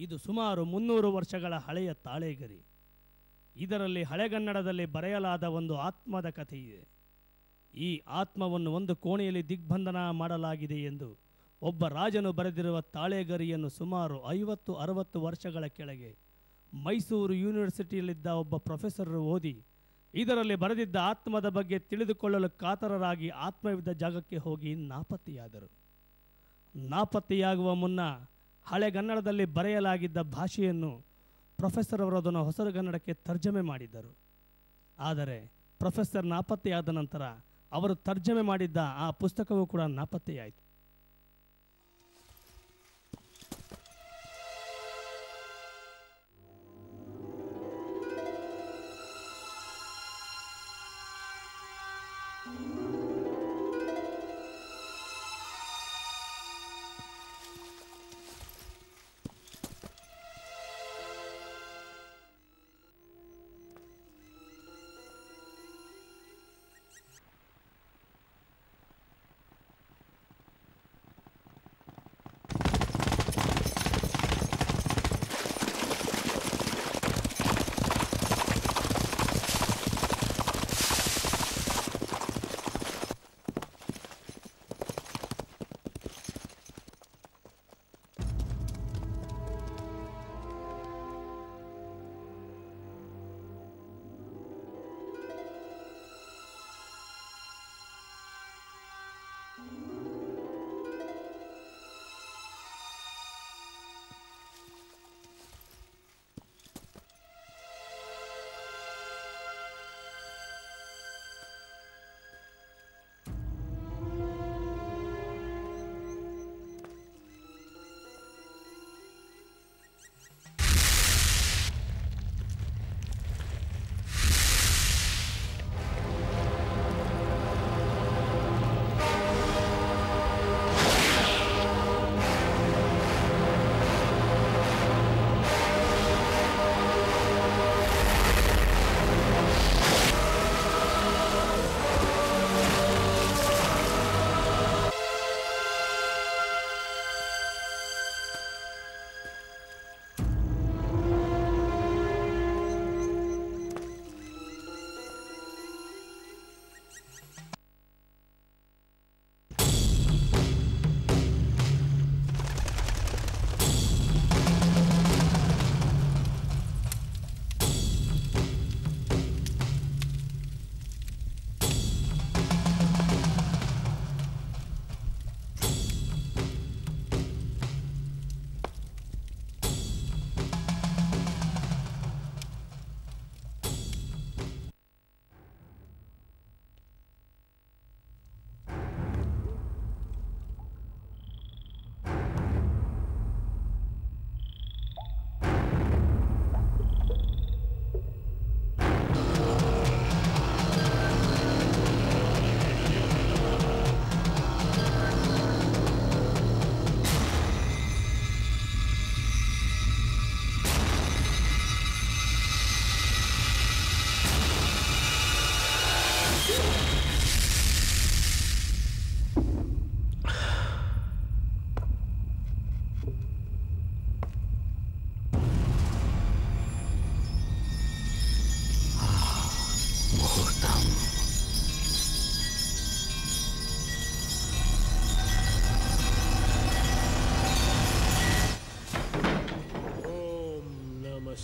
ಇದು ಸುಮಾರು 300 ವರ್ಷಗಳ ಹಳೆಯ ತಾಳೆಗರಿ. ಇದರಲ್ಲಿ ಹಳೆಗನ್ನಡದಲ್ಲಿ ಬರೆಯಲಾದ ಒಂದು ಆತ್ಮದ ಕಥೆ ಇದೆ. ಈ ಆತ್ಮವನ್ನು ಒಂದು ಕೋಣೆಯಲ್ಲಿ ದಿಗ್ಬಂಧನ ಮಾಡಲಾಗಿದೆ ಎಂದು ಒಬ್ಬ ರಾಜನು ಬರೆದಿರುವ ತಾಳೆಗರಿಯನ್ನು ಸುಮಾರು 50-60 ವರ್ಷಗಳ ಕೆಳಗೆ ಮೈಸೂರು ಯೂನಿವರ್ಸಿಟಿಯಲ್ಲಿದ್ದ ಒಬ್ಬ ಪ್ರೊಫೆಸರ್ ಓದಿ ಇದರಲ್ಲಿ ಬರೆದಿದ್ದ ಆತ್ಮದ ಬಗ್ಗೆ ತಿಳಿದುಕೊಳ್ಳಲು ಕಾತರರಾಗಿ ಆತ್ಮವಿದ್ದ ಜಾಗಕ್ಕೆ ಹೋಗಿ ನಾಪತ್ತೆಯಾದರು. ನಾಪತ್ತೆಯಾಗುವ ಮುನ್ನ ಹಳೆಗನ್ನಡದಲ್ಲಿ ಬರೆಯಲಾಗಿದ್ದ ಭಾಷೆಯನ್ನು ಪ್ರೊಫೆಸರ್ ಅವರು ಅದನ್ನು ಹೊಸಗನ್ನಡಕ್ಕೆ ತರ್ಜಮೆ ಮಾಡಿದ್ದರು. ಆದರೆ ಪ್ರೊಫೆಸರ್ ನಾಪತ್ತೆಯಾದ ನಂತರ ಅವರು ತರ್ಜಮೆ ಮಾಡಿದ್ದ ಆ ಪುಸ್ತಕವೂ ಕೂಡ ನಾಪತ್ತೆಯಾಯಿತು.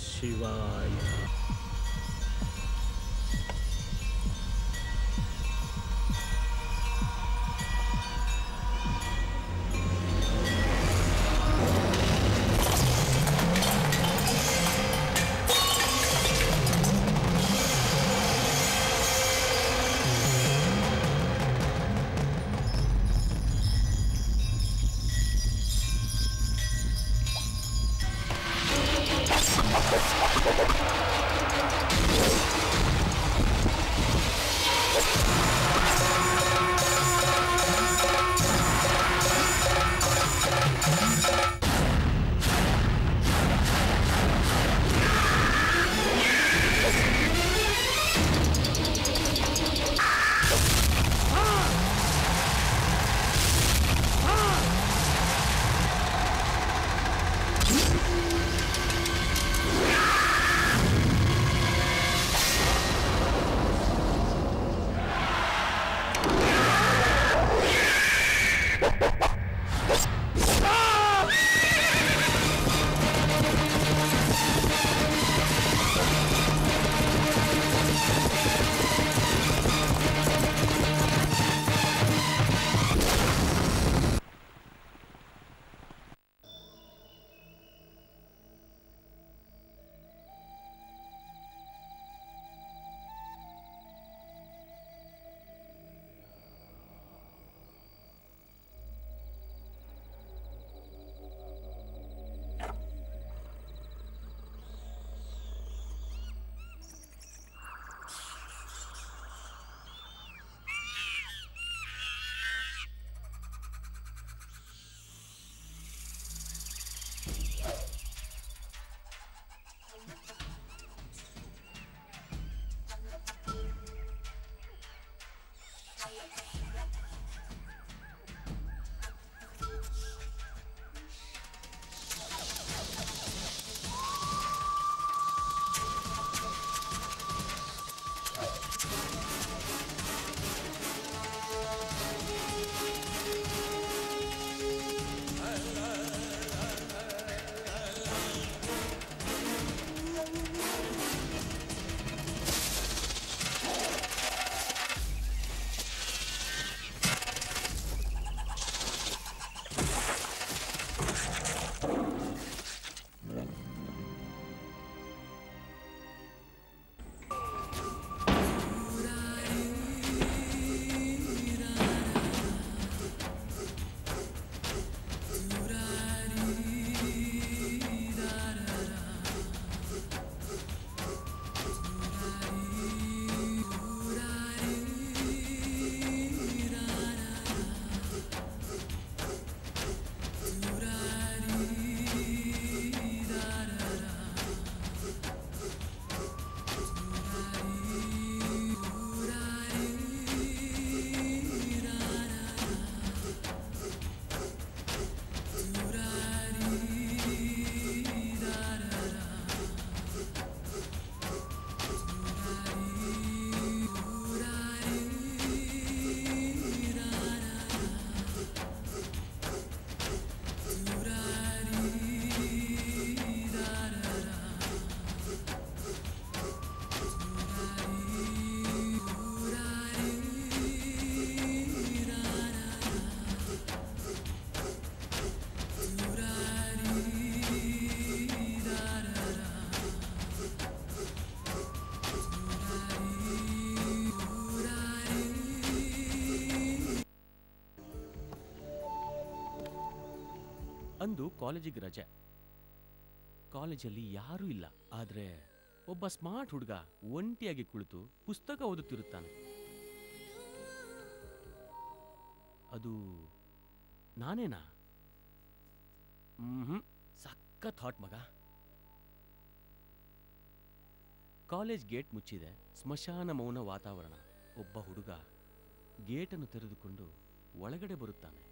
ಶಿವಾಯ. ಅಂದು ಕಾಲೇಜಿಗೆ ರಜೆ. ಕಾಲೇಜಲ್ಲಿ ಯಾರೂ ಇಲ್ಲ. ಆದ್ರೆ ಒಬ್ಬ ಸ್ಮಾರ್ಟ್ ಹುಡುಗ ಒಂಟಿಯಾಗಿ ಕುಳಿತು ಪುಸ್ತಕ ಓದುತ್ತಿರುತ್ತಾನೆ. ಅದು ನಾನೇನಾ? ಸಖತ್ ಹಾಟ್ ಮಗ. ಕಾಲೇಜ್ ಗೇಟ್ ಮುಚ್ಚಿದೆ. ಸ್ಮಶಾನ ಮೌನ ವಾತಾವರಣ. ಒಬ್ಬ ಹುಡುಗ ಗೇಟನ್ನು ತೆರೆದುಕೊಂಡು ಒಳಗಡೆ ಬರುತ್ತಾನೆ.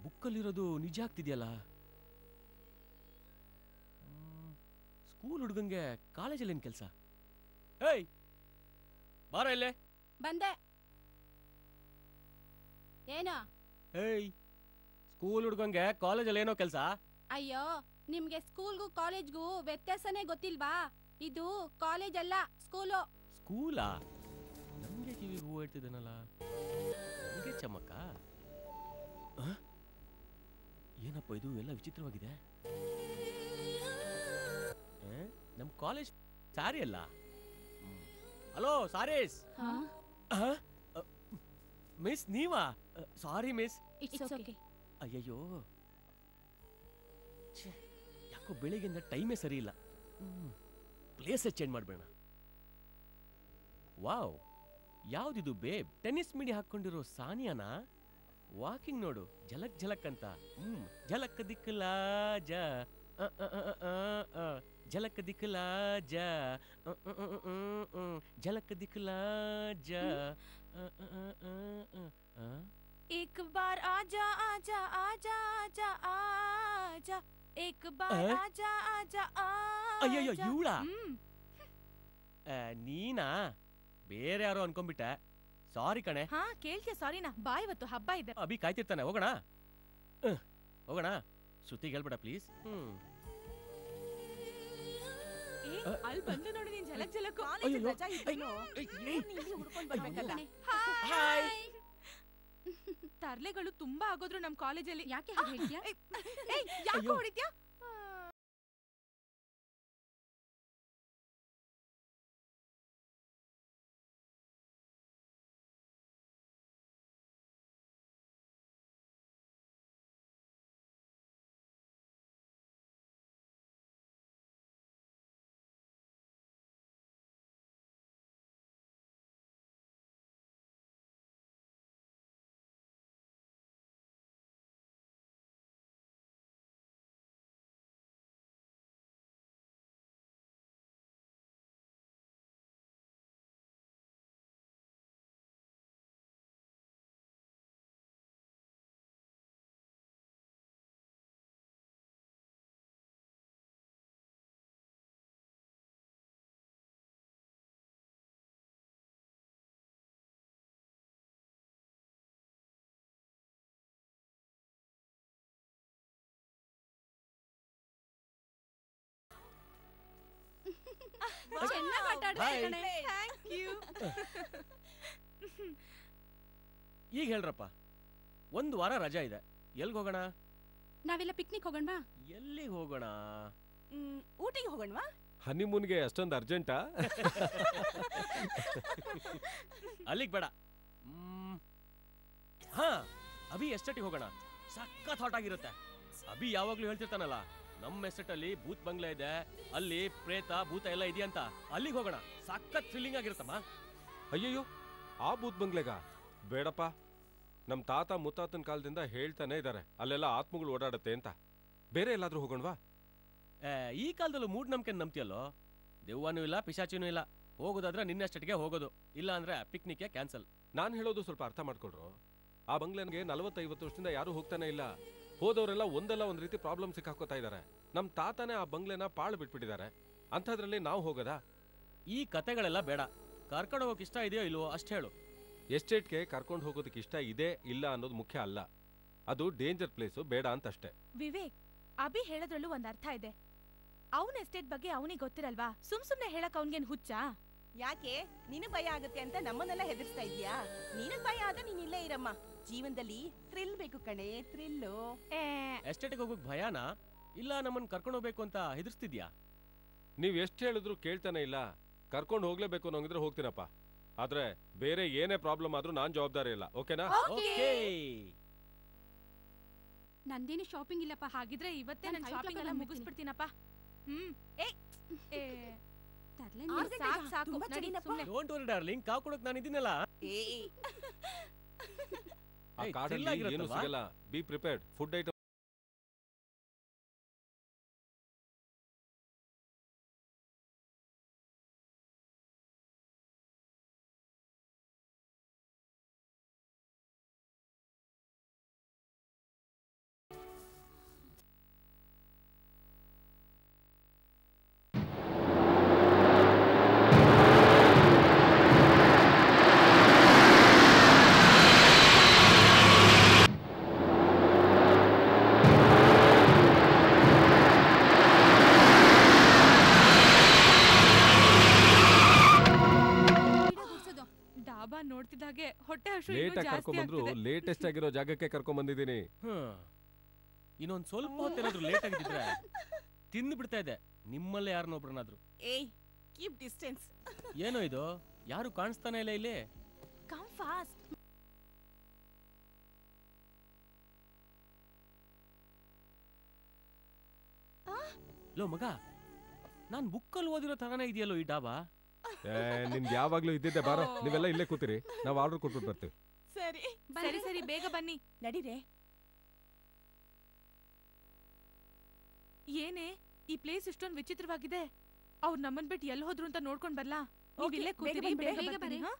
ಬುಕ್ಕಲ್ಲಿರೋದು ನಿಜ ಆಗ್ತಿದೆಯಲ್ಲ. ಸ್ಕೂಲ್ ಹುಡುಗಂಗೆ ಕಾಲೇಜಲ್ಲಿ ಏನ್ ಕೆಲಸ? ಏಯ್ ಬಾರ ಇಲ್ಲೇ. ಬಂದೆ. ಏನೋ? ಏಯ್ ಸ್ಕೂಲ್ ಹುಡುಗಂಗೆ ಕಾಲೇಜಲ್ಲಿ ಏನೋ ಕೆಲಸ? ಅಯ್ಯೋ, ನಿಮ್ಗೆ ಸ್ಕೂಲ್ಗೂ ಕಾಲೇಜ್ಗೂ ವ್ಯತ್ಯಾಸನೇ ಗೊತ್ತಿಲ್ವಾ? ಇದು ಕಾಲೇಜ್ ಅಲ್ಲ, ಸ್ಕೂಲು. ಸ್ಕೂಲಾ? ನಮ್ಗೆ ಕಿವಿಗೆ ಹೂ ಹೇಳ್ತಿದ್ದಾನಲ್ಲ. ಹೀಗೆ ಚಮಕ. ಏನಪ್ಪ ಇದು ಎಲ್ಲ ವಿಚಿತ್ರವಾಗಿದೆ. ನಮ್ ಕಾಲೇಜ್ ಸಾರಿ ಅಲ್ಲ. ಹಲೋ ಸಾರೀಸ್. ಮಿಸ್ ನೀವಾ? Sorry miss. ಅಯ್ಯಯ್ಯೋ, ಯಾಕೋ ಬೆಳಿಗ್ಗೆಯಿಂದ ಟೈಮೇ ಸರಿ ಇಲ್ಲ. ಪ್ಲೇಸೇ ಚೇಂಜ್ ಮಾಡ್ಬೇಡ. ವಾವ್, ಯಾವ್ದಿದು ಬೇಬ್? ಟೆನ್ನಿಸ್ ಮಿಡಿ ಹಾಕೊಂಡಿರೋ ಸಾನಿಯಾನಾ? ವಾಕಿಂಗ್ ನೋಡು, ಝಲಕ್ ಝಲಕ್ ಅಂತ. ಝಲಕ್ ದಿಕ್ಕಲಾ ಜಾ, ಝಲಕ್ ದಿಕ್ಕಲಾ ಜಾ, ಝಲಕ್ ದಿಕ್ಕಲಾ ಜಾ. एक बार आजा आजा आजा आजा आजा, एक बार आजा आजा आजा. ಅಯ್ಯಯ್ಯೋ ಇವಳ ನೀನಾ? ಬೇರೆ ಯಾರೋ ಅನ್ಕೊಂಡ್ಬಿಟ್ಟೆ. ಸಾರಿ ಕಣೆ. ಹಾ ಕೇಳ್ತೀಯ ಸಾರಿನಾ? ಬಾ, ಇವತ್ತು ಹಬ್ಬ ಇದೆ. ಅಭಿ ಕಾಯ್ತಿರ್ತಾನೆ. ಹೋಗೋಣ ಹೋಗೋಣ. ಶ್ರುತಿಗೆ ಹೇಳ್ಬೇಡ ಪ್ಲೀಸ್. ಅಲ್ಲಿ ಬಂದು ನೋಡಿ ನೀನ್ ಝಲಕ್ ಝಲಕ್. ತರ್ಲೆಗಳು ತುಂಬಾ ಆಗೋದ್ರು ನಮ್ ಕಾಲೇಜಲ್ಲಿ. ಯಾಕೆ ಹೇಳ್ತೀಯಾ? ಯಾಕೆ ಹೊಡಿತ್ಯಾ? ಚೆನ್ನಾಗಿ ಆಟಾಡ್ದೆ ಕಣೆ. Thank you. ಈಗ ಹೇಳ್ರಪ್ಪ, ಒಂದು ವಾರ ರಜಾ ಇದೆ. ಎಲ್ಗೆ ಹೋಗೋಣ? ನಾವೆಲ್ಲ ಪಿಕ್ನಿಕ್ ಹೋಗೋಣ. ಎಲ್ಲಿಗೆ ಹೋಗೋಣ? ಊಟಿಗೆ ಹೋಗೋಣವಾ? ಹನಿಮೂನ್ಗೆ ಅಷ್ಟೊಂದು ಅರ್ಜೆಂಟಾ? ಅಲ್ಲಿಗೆ ಬೇಡ. ಹಾ, ಅಭಿ ಎಸ್ಟೇಟಿಗೆ ಹೋಗೋಣ. ಸಖತ್ ಹಾಟ್ ಆಗಿರುತ್ತೆ. ಅಭಿ ಯಾವಾಗ್ಲೂ ಹೇಳ್ತಿರ್ತಾನಲ್ಲ, ನಮ್ಮ ಎಸ್ಟೇಟ್ ಅಲ್ಲಿ ಭೂತ್ ಬಂಗ್ಲೆ ಇದೆ, ಅಲ್ಲಿ ಪ್ರೇತ ಭೂತ ಎಲ್ಲ ಇದೆಯಂತ. ಅಲ್ಲಿಗೆ ಹೋಗೋಣ. ಸಖತ್ ಥ್ರಿಲ್ಲಿಂಗ್ ಆಗಿರುತ್ತಮ್ಮ. ಅಯ್ಯಯ್ಯೋ, ಆ ಬೂತ್ ಬಂಗ್ಲೆಗ ಬೇಡಪ್ಪ. ನಮ್ ತಾತ ಮುತ್ತಾತನ ಕಾಲದಿಂದ ಹೇಳ್ತಾನೆ ಇದ್ದಾರೆ ಅಲ್ಲೆಲ್ಲ ಆತ್ಮಗಳು ಓಡಾಡುತ್ತೆ ಅಂತ. ಬೇರೆ ಎಲ್ಲಾದ್ರೂ ಹೋಗೋಣವಾ? ಈ ಕಾಲದಲ್ಲೂ ಮೂಢನಂಬಿಕೆ ನಂಬ್ತಿಯಲ್ಲೋ? ದೆವ್ವನೂ ಇಲ್ಲ, ಪಿಶಾಚಿನೂ ಇಲ್ಲ. ಹೋಗೋದಾದ್ರೆ ನಿನ್ನೆಸ್ಟೇಟ್ಗೆ ಹೋಗೋದು, ಇಲ್ಲ ಅಂದ್ರೆ ಪಿಕ್ನಿಕ್ ಕ್ಯಾನ್ಸಲ್. ನಾನು ಹೇಳೋದು ಸ್ವಲ್ಪ ಅರ್ಥ ಮಾಡ್ಕೊಳ್ರು. ಆ ಬಂಗ್ಲೆನ್ಗೆ 40-50 ವರ್ಷದಿಂದ ಯಾರು ಹೋಗ್ತಾನೆ ಇಲ್ಲ. ಹೋದವರೆಲ್ಲ ಒಂದಲ್ಲ ಒಂದ್ ರೀತಿ ಪ್ರಾಬ್ಲಮ್ ಸಿಕ್ಕಾಕೋತಾ ಇದಾರೆ. ನಮ್ ತಾತನೇ ಆ ಬಂಗ್ಲೆನ ಪಾಳು ಬಿಟ್ಬಿಟ್ಟಿದ್ದಾರೆ. ಅಂಥದ್ರಲ್ಲಿ ನಾವು ಹೋಗೋದಾ? ಈ ಕತೆಗಳೆಲ್ಲ ಬೇಡ. ಕರ್ಕೊಂಡು ಹೋಗೋಕೆ ಇಷ್ಟ ಇದೆಯೋ ಇಲ್ವೋ ಅಷ್ಟು ಹೇಳು. ಎಸ್ಟೇಟ್ಗೆ ಕರ್ಕೊಂಡು ಹೋಗೋದಕ್ಕೆ ಇಷ್ಟ ಇದೆ ಇಲ್ಲ ಅನ್ನೋದು ಮುಖ್ಯ ಅಲ್ಲ. ಅದು ಡೇಂಜರ್ ಪ್ಲೇಸು, ಬೇಡ ಅಂತಷ್ಟೇ. ವಿವೇಕ್, ಅಭಿ ಹೇಳೋದ್ರಲ್ಲೂ ಒಂದ್ ಅರ್ಥ ಇದೆ. ಅವನ ಎಸ್ಟೇಟ್ ಬಗ್ಗೆ ಅವನಿಗೆ ಗೊತ್ತಿರಲ್ವಾ? ಸುಮ್ನೆ ಹೇಳಕ್ ಅವನ್ಗೇನ್ ಹುಚ್ಚಾ? ಯಾಕೆ ನಿನಗ್ ಭಯ ಆಗುತ್ತೆ ಅಂತ ನಮ್ಮನ್ನೆಲ್ಲ ಹೆದರ್ಸ್ತಾ ಇದ್ಯಾ? ನಿನಗ್ ಭಯ ಆದ ನೀನ್ ಇಲ್ಲೇ ಇರಮ್ಮ. ಜೀವನದಲ್ಲಿ ಥ್ರಿಲ್ ಬೇಕು ಕಣೆ, ಥ್ರಿಲ್ಲು. ಎಸ್ಟೇಟ್ಗೆ ಹೋಗೋಕ್ ಭಯಾನಾ, ಇಲ್ಲ ನಮ್ಮನ್ನ ಕರ್ಕೊಂಡು ಹೋಗ್ಬೇಕು ಅಂತ ಹೆದರ್ಸ್ತಿದ್ಯಾ? ನೀವ್ ಎಷ್ಟ್ ಹೇಳಿದ್ರು ಕೇಳ್ತಾನೆ ಇಲ್ಲ. ಕರ್ಕೊಂಡು ಹೋಗ್ಲೇಬೇಕು ಅನ್ನೋಂಗಿದ್ರೆ ಹೋಗ್ತೀನಪ್ಪ. ಆದ್ರೆ ಬೇರೆ ಏನೇ ಪ್ರಾಬ್ಲಮ್ ಆದ್ರೂ ನಾನ್ ಜವಾಬ್ದಾರಿ ಇಲ್ಲ. ಓಕೆನಾ? ಓಕೆ. ನಂದೇನು ಶಾಪಿಂಗ್ ಇಲ್ಲಪ್ಪ. ಹಾಗಿದ್ರೆ ಇವತ್ತೇ ನಾನ್ ನಾನು five ಶಾಪಿಂಗ್ o'clock ಎಲ್ಲ ಬಂದ್ಬಿಡ್ತೀನಿ. ಮುಗಿಸ್ಬಿಡ್ತೀನಪ್ಪ. ತರ್ಲೇನ್ ಸಾಕು ಸಾಕು ತುಂಬಾ ನಡಿ ಚಳಿನಪ್ಪ. ಸುಮ್ನೆ. ಡೋಂಟ್ ವರಿ ಡಾರ್ಲಿಂಗ್, ಕಾವು ಕೊಡಕ್ ನಾನು ಇದೀನಲ್ಲ. ಏಯ್ ಆ ಏಯ್, ಕಾರ್ಡಲ್ಲಿ chill ಏನು ಆಗಿರುತ್ತಲ್ವಾ? ಸಿಗಲ್ಲ. Be prepared. Food item dhaba ನೋಡ್ತಿದ್ದಾಗೆ ಹೊಟ್ಟೆ ಹಸು ಲೇಟ್ ಇನ್ನೂ ಆಗಿ ಜಾಸ್ತಿ ಕರ್ಕೊಂಡ್ ಬಂದ್ರು ಆಗ್ತಿದೆ. ಲೇಟೆಸ್ಟ್ ಆಗಿರೋ ಜಾಗಕ್ಕೆ ಕರ್ಕೊಂಡ್ ಬಂದಿದ್ದೀನಿ. ಇನ್ನೊಂದ್ ಸ್ವಲ್ಪ ಹೊತ್ತೇನಾದ್ರೂ ಲೇಟ್ ಆಗಿದ್ರೆ ತಿಂದು ಬಿಡ್ತಾ ಇದೆ ನಿಮ್ಮಲ್ಲೇ ಯಾರನ್ನೊಬ್ರನ್ನಾದ್ರೂ. ಏಯ್ ಕೀಪ್ ಡಿಸ್ಟೆನ್ಸ್. ಏನೋ ಇದು, ಯಾರು ಕಾಣಿಸ್ತಾನೆ ಇಲ್ಲ ಇಲ್ಲಿ. Come fast. ಲೋ ಮಗ, ನಾನ್ ಬುಕ್ಕಲ್ಲಿ ಓದಿರೋ ತರಾನೇ ಇದೆಯಲ್ಲೋ ಈ ಡಾಬಾ. ನಿಮ್ಗೆ ಯಾವಾಗ್ಲೂ ಇದ್ದಿದ್ದೆ ಬಾರೋ. ನೀವೆಲ್ಲ ಇಲ್ಲೇ ಕೂತಿರಿ, ನಾವು ಆರ್ಡರ್ ಕೊಟ್ಬಿಟ್ಟು ಬರ್ತೀವಿ. ಸರಿ ಸರಿ ಸರಿ ಬೇಗ ಬನ್ನಿ. ನಡೀರೆ. ಏನೇ ಈ ಪ್ಲೇಸ್ ಇಷ್ಟೊಂದು ವಿಚಿತ್ರವಾಗಿದೆ. ಅವ್ರು ನಮ್ಮನ್ ಬಿಟ್ಟು ಎಲ್ಲಿ ಹೋದ್ರು ಅಂತ ನೋಡ್ಕೊಂಡ್ ಬರ್ಲಾ? ನೀವ್ Okay, ಇಲ್ಲೇ ಬೇಗ ಕೂತಿರಿ, ಬಂದ್ಬಿಡಿ. ಬೇಗ ಬೇಗ ಬರ್ತೀನಿ, ಬರ್ರಿ. ಹಾ?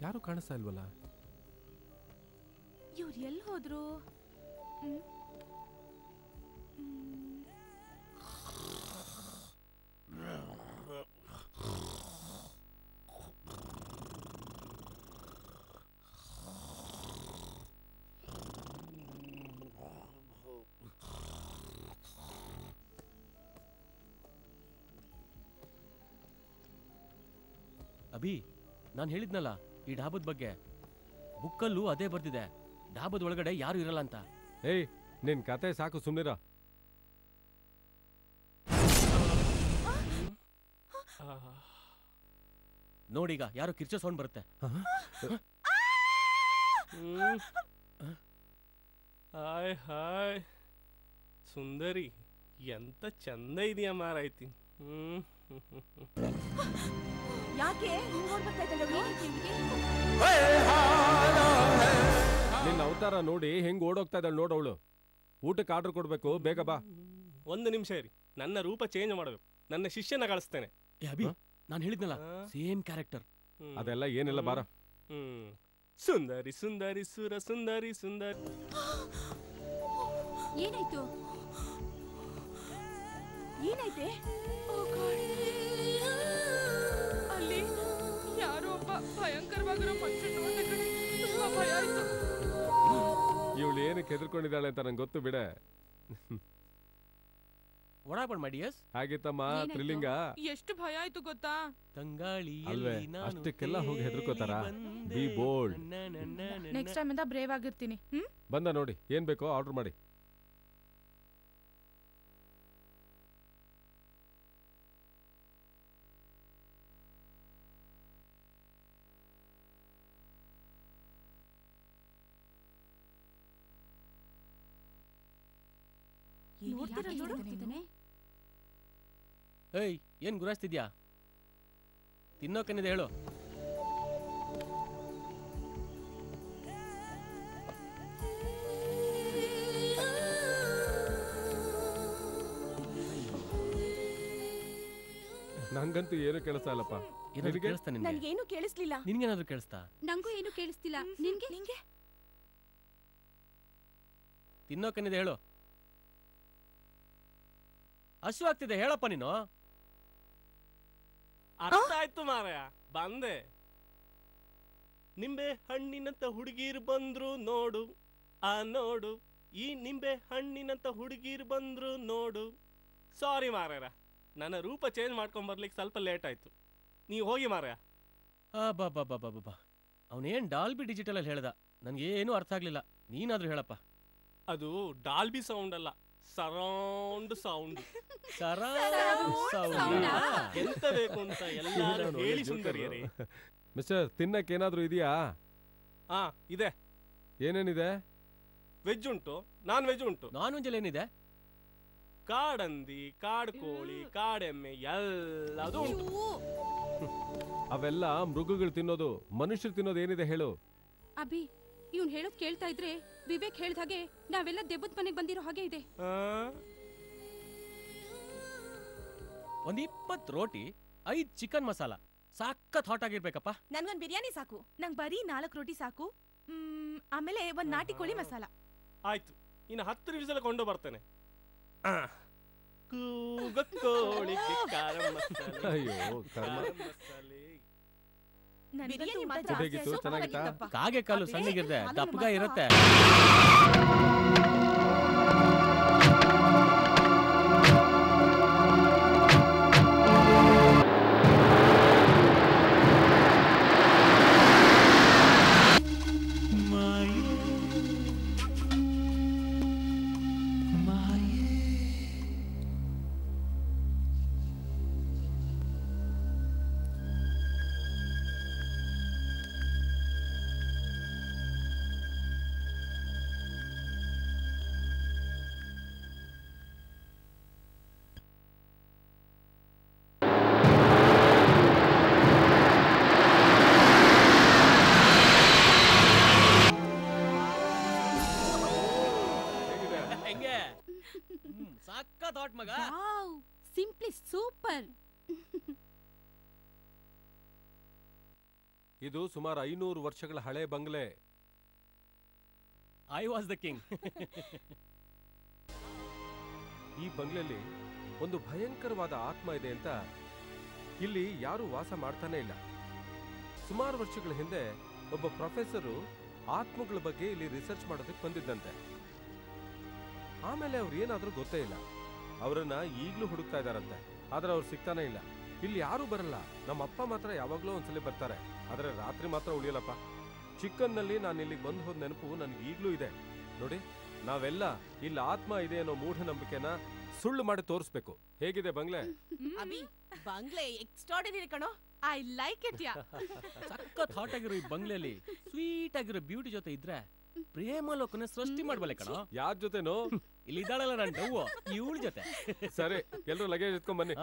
ಯಾರು ಕಾಣಿಸ್ತಾ ಇಲ್ವಲ್ಲ? ಇವ್ರು ಎಲ್ಲಿ ಹೋದ್ರು? ಹ್ಮ್. ಅಭಿ, ನಾನ್ ಹೇಳಿದ್ನಲ್ಲ ಈ ಡಾಬಾದ ಬಗ್ಗೆ, ಬುಕ್ಕಲ್ಲೂ ಅದೇ ಬರ್ದಿದೆ, ಡಾಬಾದ ಒಳಗಡೆ ಯಾರು ಇರಲ್ಲ ಅಂತ. ಏಯ್, ನಿನ್ ಕತೆ ಸಾಕು, ಸುಮ್ನಿರ. ನೋಡೀಗ ಯಾರೋ ಕಿರ್ಚೋ ಸೌಂಡ್ ಬರುತ್ತೆ. ಹಾಯ್ ಹಾಯ್ ಸುಂದರಿ, ಎಂತ ಚಂದ ಇದೆಯಾ ಮಾರಾಯ್ತಿ. ಯಾಕೆ ಹಿಂಗ್ ನೋಡ್ಬರ್ತಾ ಇದ್ದಲ್ಲ ನಿನ್ನ ಅವತಾರ ನೋಡಿ ಹೆಂಗ್ ಓಡೋಗ್ತಾ ಇದ್ದಾಳೆ ನೋಡವಳು. ಊಟಕ್ಕೆ ಆರ್ಡರ್ ಕೊಡ್ಬೇಕು, ಬೇಗ ಬಾ. ಒಂದು ನಿಮಿಷ ಇರಿ, ನನ್ನ ರೂಪ ಚೇಂಜ್ ಮಾಡಬೇಕು. ನನ್ನ ಶಿಷ್ಯನ ಕಳಿಸ್ತೇನೆ. ಏ ಅಭಿ, ನಾನ್ ಹೇಳಿದ್ನಲ್ಲ ಸೇಮ್ ಕ್ಯಾರೆಕ್ಟರ್. ಅದೆಲ್ಲ ಏನಿಲ್ಲ, ಬಾರ. ಸುಂದರಿ ಸುಂದರಿ ಸುರ ಸುಂದರಿ ಸುಂದರಿ. ಏನಾಯ್ತು? ಏನಾಯ್ತೆ? ಅಲ್ಲಿ ಯಾರೋ ಒಬ್ಬ ಭಯಂಕರವಾಗಿರೋ ಮನುಷ್ಯ ನೋಡ್ದೆ ಕಣೆ. ತುಂಬಾ ಭಯ ಆಯ್ತು. ಇವಳು ಏನಕ್ಕೆ ಹೆದರ್ಕೊಂಡಿದ್ದಾಳೆ ಅಂತ ನಂಗೆ ಗೊತ್ತು ಬಿಡೆ. ಒಡಾಪಡ್ ಮಾಡಿಯಸ್ ಹಾಗಿತ್ತಮ್ಮ ಏನಾಯ್ತು? ಥ್ರಿಲ್ಲಿಂಗ ಎಷ್ಟು ಭಯ ಆಯ್ತು ಗೊತ್ತಾ? ತಂಗಾಳಿ ಅಲ್ವೇ? ಅಷ್ಟಕ್ಕೆಲ್ಲ ಹೋಗಿ ಹೆದರ್ಕೋತಾರ? Be bold. ನೆಕ್ಸ್ಟ್ ಟೈಮ್ ಇಂದ ಬ್ರೇವ್ ಆಗಿರ್ತೀನಿ. ಬಂದ ನೋಡಿ, ಏನ್ ಬೇಕೋ ಆರ್ಡರ್ ಮಾಡಿ. ನೋಡ್ತಿದ್ದಾನೆ. ಏಯ್, ಏನ್ ಗುರಾಯಿಸ್ತಿದ್ಯಾ? ತಿನ್ನೋಕೇನಿದೆ ಹೇಳು. ನಂಗಂತೂ ಏನು ಕೆಲಸ ಇಲ್ಲಪ್ಪ. ಏನಾದ್ರು ನಿನಗೆ? ಕೇಳಿಸ್ತಾ ನಿನ್ಗೆ? ನನ್ಗೇನು ಕೇಳಿಸ್ಲಿಲ್ಲ. ನಿನ್ಗೇನಾದ್ರು ಕೇಳಿಸ್ತಾ? ನಂಗೂ ಏನು ಕೇಳಿಸ್ತಿಲ್ಲ. ನಿನ್ಗೆ? ನಿಂಗೆ ತಿನ್ನೋಕೇನಿದೆ ಹೇಳು. ಹಸು ಆಗ್ತಿದೆ ಹೇಳಪ್ಪ ನೀನು. ಅರ್ಥ ಆಯ್ತು ಮಾರಾಯ, ಬಂದೆ. ನಿಂಬೆ ಹಣ್ಣಿನಂತ ಹುಡುಗೀರು ಬಂದ್ರು ನೋಡು, ಆ ನೋಡು. ಈ ನಿಂಬೆ ಹಣ್ಣಿನಂತ ಹುಡುಗೀರು ಬಂದ್ರು ನೋಡು. ಸಾರಿ ಮಾರಾಯ, ನನ್ನ ರೂಪ ಚೇಂಜ್ ಮಾಡ್ಕೊಂಡ್ ಬರ್ಲಿಕ್ಕೆ ಸ್ವಲ್ಪ ಲೇಟ್ ಆಯ್ತು. ನೀವು ಹೋಗಿ ಮಾರಾಯ. ಬಾ ಅವನೇನ್ ಡಾಲ್ಬಿ ಡಿಜಿಟಲ್ ಅಲ್ಲಿ ಹೇಳ್ದ, ನನ್ಗೇನು ಅರ್ಥ ಆಗ್ಲಿಲ್ಲ. ನೀನಾದ್ರೂ ಹೇಳಪ್ಪ. ಅದು ಡಾಲ್ಬಿ ಸೌಂಡ್ ಅಲ್ಲ, ಸರೌಂಡ್ ಸೌಂಡ್. ಸೌಂಡಾ? ಎಂತ ಬೇಕು ಅಂತ ಎಲ್ಲಾರು ಹೇಳಿ ಸುಂದರಿಯರೇ. ಮಿಸ್ಟರ್ ತಿನ್ನಕ್ಕೆ ಏನಾದ್ರೂ ಇದೆಯಾ? ಹಾ ಇದೆ. ಏನೇನಿದೆ? ವೆಜ್ ಉಂಟು, ನಾನ್ ವೆಜ್ ಉಂಟು. ನಾನ್ ವೆಜ್ ಏನಿದೆ? ಕಾಡಂದಿ, ಕಾಡು ಕೋಳಿ, ಕಾಡೆಮ್ಮೆ ಎಲ್ಲದೂ ಉಂಟು. ಅವೆಲ್ಲ ಮೃಗಗಳು ತಿನ್ನೋದು. ಮನುಷ್ಯರು ತಿನ್ನೋದು ಏನಿದೆ ಹೇಳು? ಅಭಿ ಇವ್ನ್ ಹೇಳೋದ್ ಕೇಳ್ತಾ ಇದ್ರೆ ವಿವೇಕ್ ಹೇಳ್ದ ಹಾಗೆ ನಾವೆಲ್ಲ ದೆಬ್ಬದ ಮನೆಗೆ ಬಂದಿರೋ ಹಾಗೆ ಇದೆ. ಒಂದ್ 20 ರೋಟಿ, 5 ಚಿಕನ್ ಮಸಾಲ, ಸಖತ್ ಹಾಟ್ ಆಗಿರ್ಬೇಕಪ್ಪ. ನನ್ಗೊಂದ್ ಬಿರಿಯಾನಿ ಸಾಕು. ನಂಗ್ ಬರೀ 4 ರೋಟಿ ಸಾಕು. ಆಮೇಲೆ ಒಂದ್ ನಾಟಿ ಕೋಳಿ ಮಸಾಲ. ಆಯ್ತು, ಇನ್ನು 10 ನಿಮಿಷದಲ್ಲಿ ಕೊಂಡು ಬರ್ತೇನೆ. ಕೂಗ ಕೋಳಿಗೆ ಖಾರ ಮಸಾಲೆ. ಅಯ್ಯೋ ಕರ್ಮ. ಖಾರ ಮಸಾಲೆ. ಬಿರಿಯಾನಿ ಮಾತ್ರ ಹೇಗಿತ್ತು? ಚೆನ್ನಾಗಿತ್ತಾ? ಕಾಗೆ ಕಾಲು ಸಣ್ಣಗಿರ್ದೆ, ದಪ್ಪಗ ಇರುತ್ತೆ. ಹೆಂಗೆ? ಸಖತ್ ಹಾಟ್ ಮಗ. Wow, simply super. ಇದು ಸುಮಾರು 500 ವರ್ಷಗಳ ಹಳೆ ಬಂಗ್ಲೆ. I was the king. ಈ ಬಂಗ್ಲೆಯಲ್ಲಿ ಒಂದು ಭಯಂಕರವಾದ ಆತ್ಮ ಇದೆ ಅಂತ ಇಲ್ಲಿ ಯಾರು ವಾಸ ಮಾಡ್ತಾನೆ ಇಲ್ಲ. ಸುಮಾರು ವರ್ಷಗಳ ಹಿಂದೆ ಒಬ್ಬ ಪ್ರೊಫೆಸರು ಆತ್ಮಗಳ ಬಗ್ಗೆ ಇಲ್ಲಿ ರಿಸರ್ಚ್ ಮಾಡೋದಕ್ಕೆ ಬಂದಿದ್ದಂತೆ. ಆಮೇಲೆ ಅವ್ರು ಏನಾದ್ರೂ ಗೊತ್ತೇ ಇಲ್ಲ. ಅವರನ್ನ ಈಗ್ಲೂ ಹುಡುಕ್ತಾ ಇದಾರಂತೆ, ಆದ್ರೆ ಅವ್ರು ಸಿಗ್ತಾನೆ ಇಲ್ಲ. ಇಲ್ಲಿ ಯಾರು ಬರಲ್ಲ. ನಮ್ಮ ಅಪ್ಪ ಮಾತ್ರ ಯಾವಾಗ್ಲೂ ಒಂದ್ಸಲಿ ಬರ್ತಾರೆ, ಆದ್ರೆ ರಾತ್ರಿ ಮಾತ್ರ ಉಳಿಯಲ್ಲಪ್ಪ. ಚಿಕ್ಕನ್ನಲ್ಲಿ ನಾನು ಇಲ್ಲಿಗೆ ಬಂದು ಹೋದ ನೆನಪು ನನ್ಗೆ ಈಗ್ಲೂ ಇದೆ. ನೋಡಿ, ನಾವೆಲ್ಲ ಇಲ್ಲಿ ಆತ್ಮ ಇದೆ ಅನ್ನೋ ಮೂಢನಂಬಿಕೆನ ಸುಳ್ಳು ಮಾಡಿ ತೋರಿಸ್ಬೇಕು. ಹೇಗಿದೆ ಬಂಗ್ಲೆ? ಅಭಿ ಬಂಗ್ಲೆ ಎಕ್ಸ್ಟ್ರಾರ್ಡಿನರಿ ಕಣೋ. I like it. ಯಾ, ಸಖತ್ ಹಾಟ್ ಆಗಿರೋ ಈ ಬಂಗ್ಲೆಯಲ್ಲಿ ಸ್ವೀಟ್ ಆಗಿರೋ ಬ್ಯೂಟಿ ಜೊತೆ ಇದ್ರೆ ಪ್ರೇಮ ಲೋಕನ ಸೃಷ್ಟಿ ಮಾಡ್ಬಲ್ಲ ಕಣೋ. ಯಾರ ಜೊತೆನೋ? ಇಲ್ಲಿ ಇದ್ದಾಳಲ್ಲ ನನ್ ಡವ್ವು, ಇವಳ ಜೊತೆ. ಸರಿ, ಎಲ್ರು ಲಗೇಜ್ ಎತ್ಕೊಂಡ್ ಬನ್ನಿ.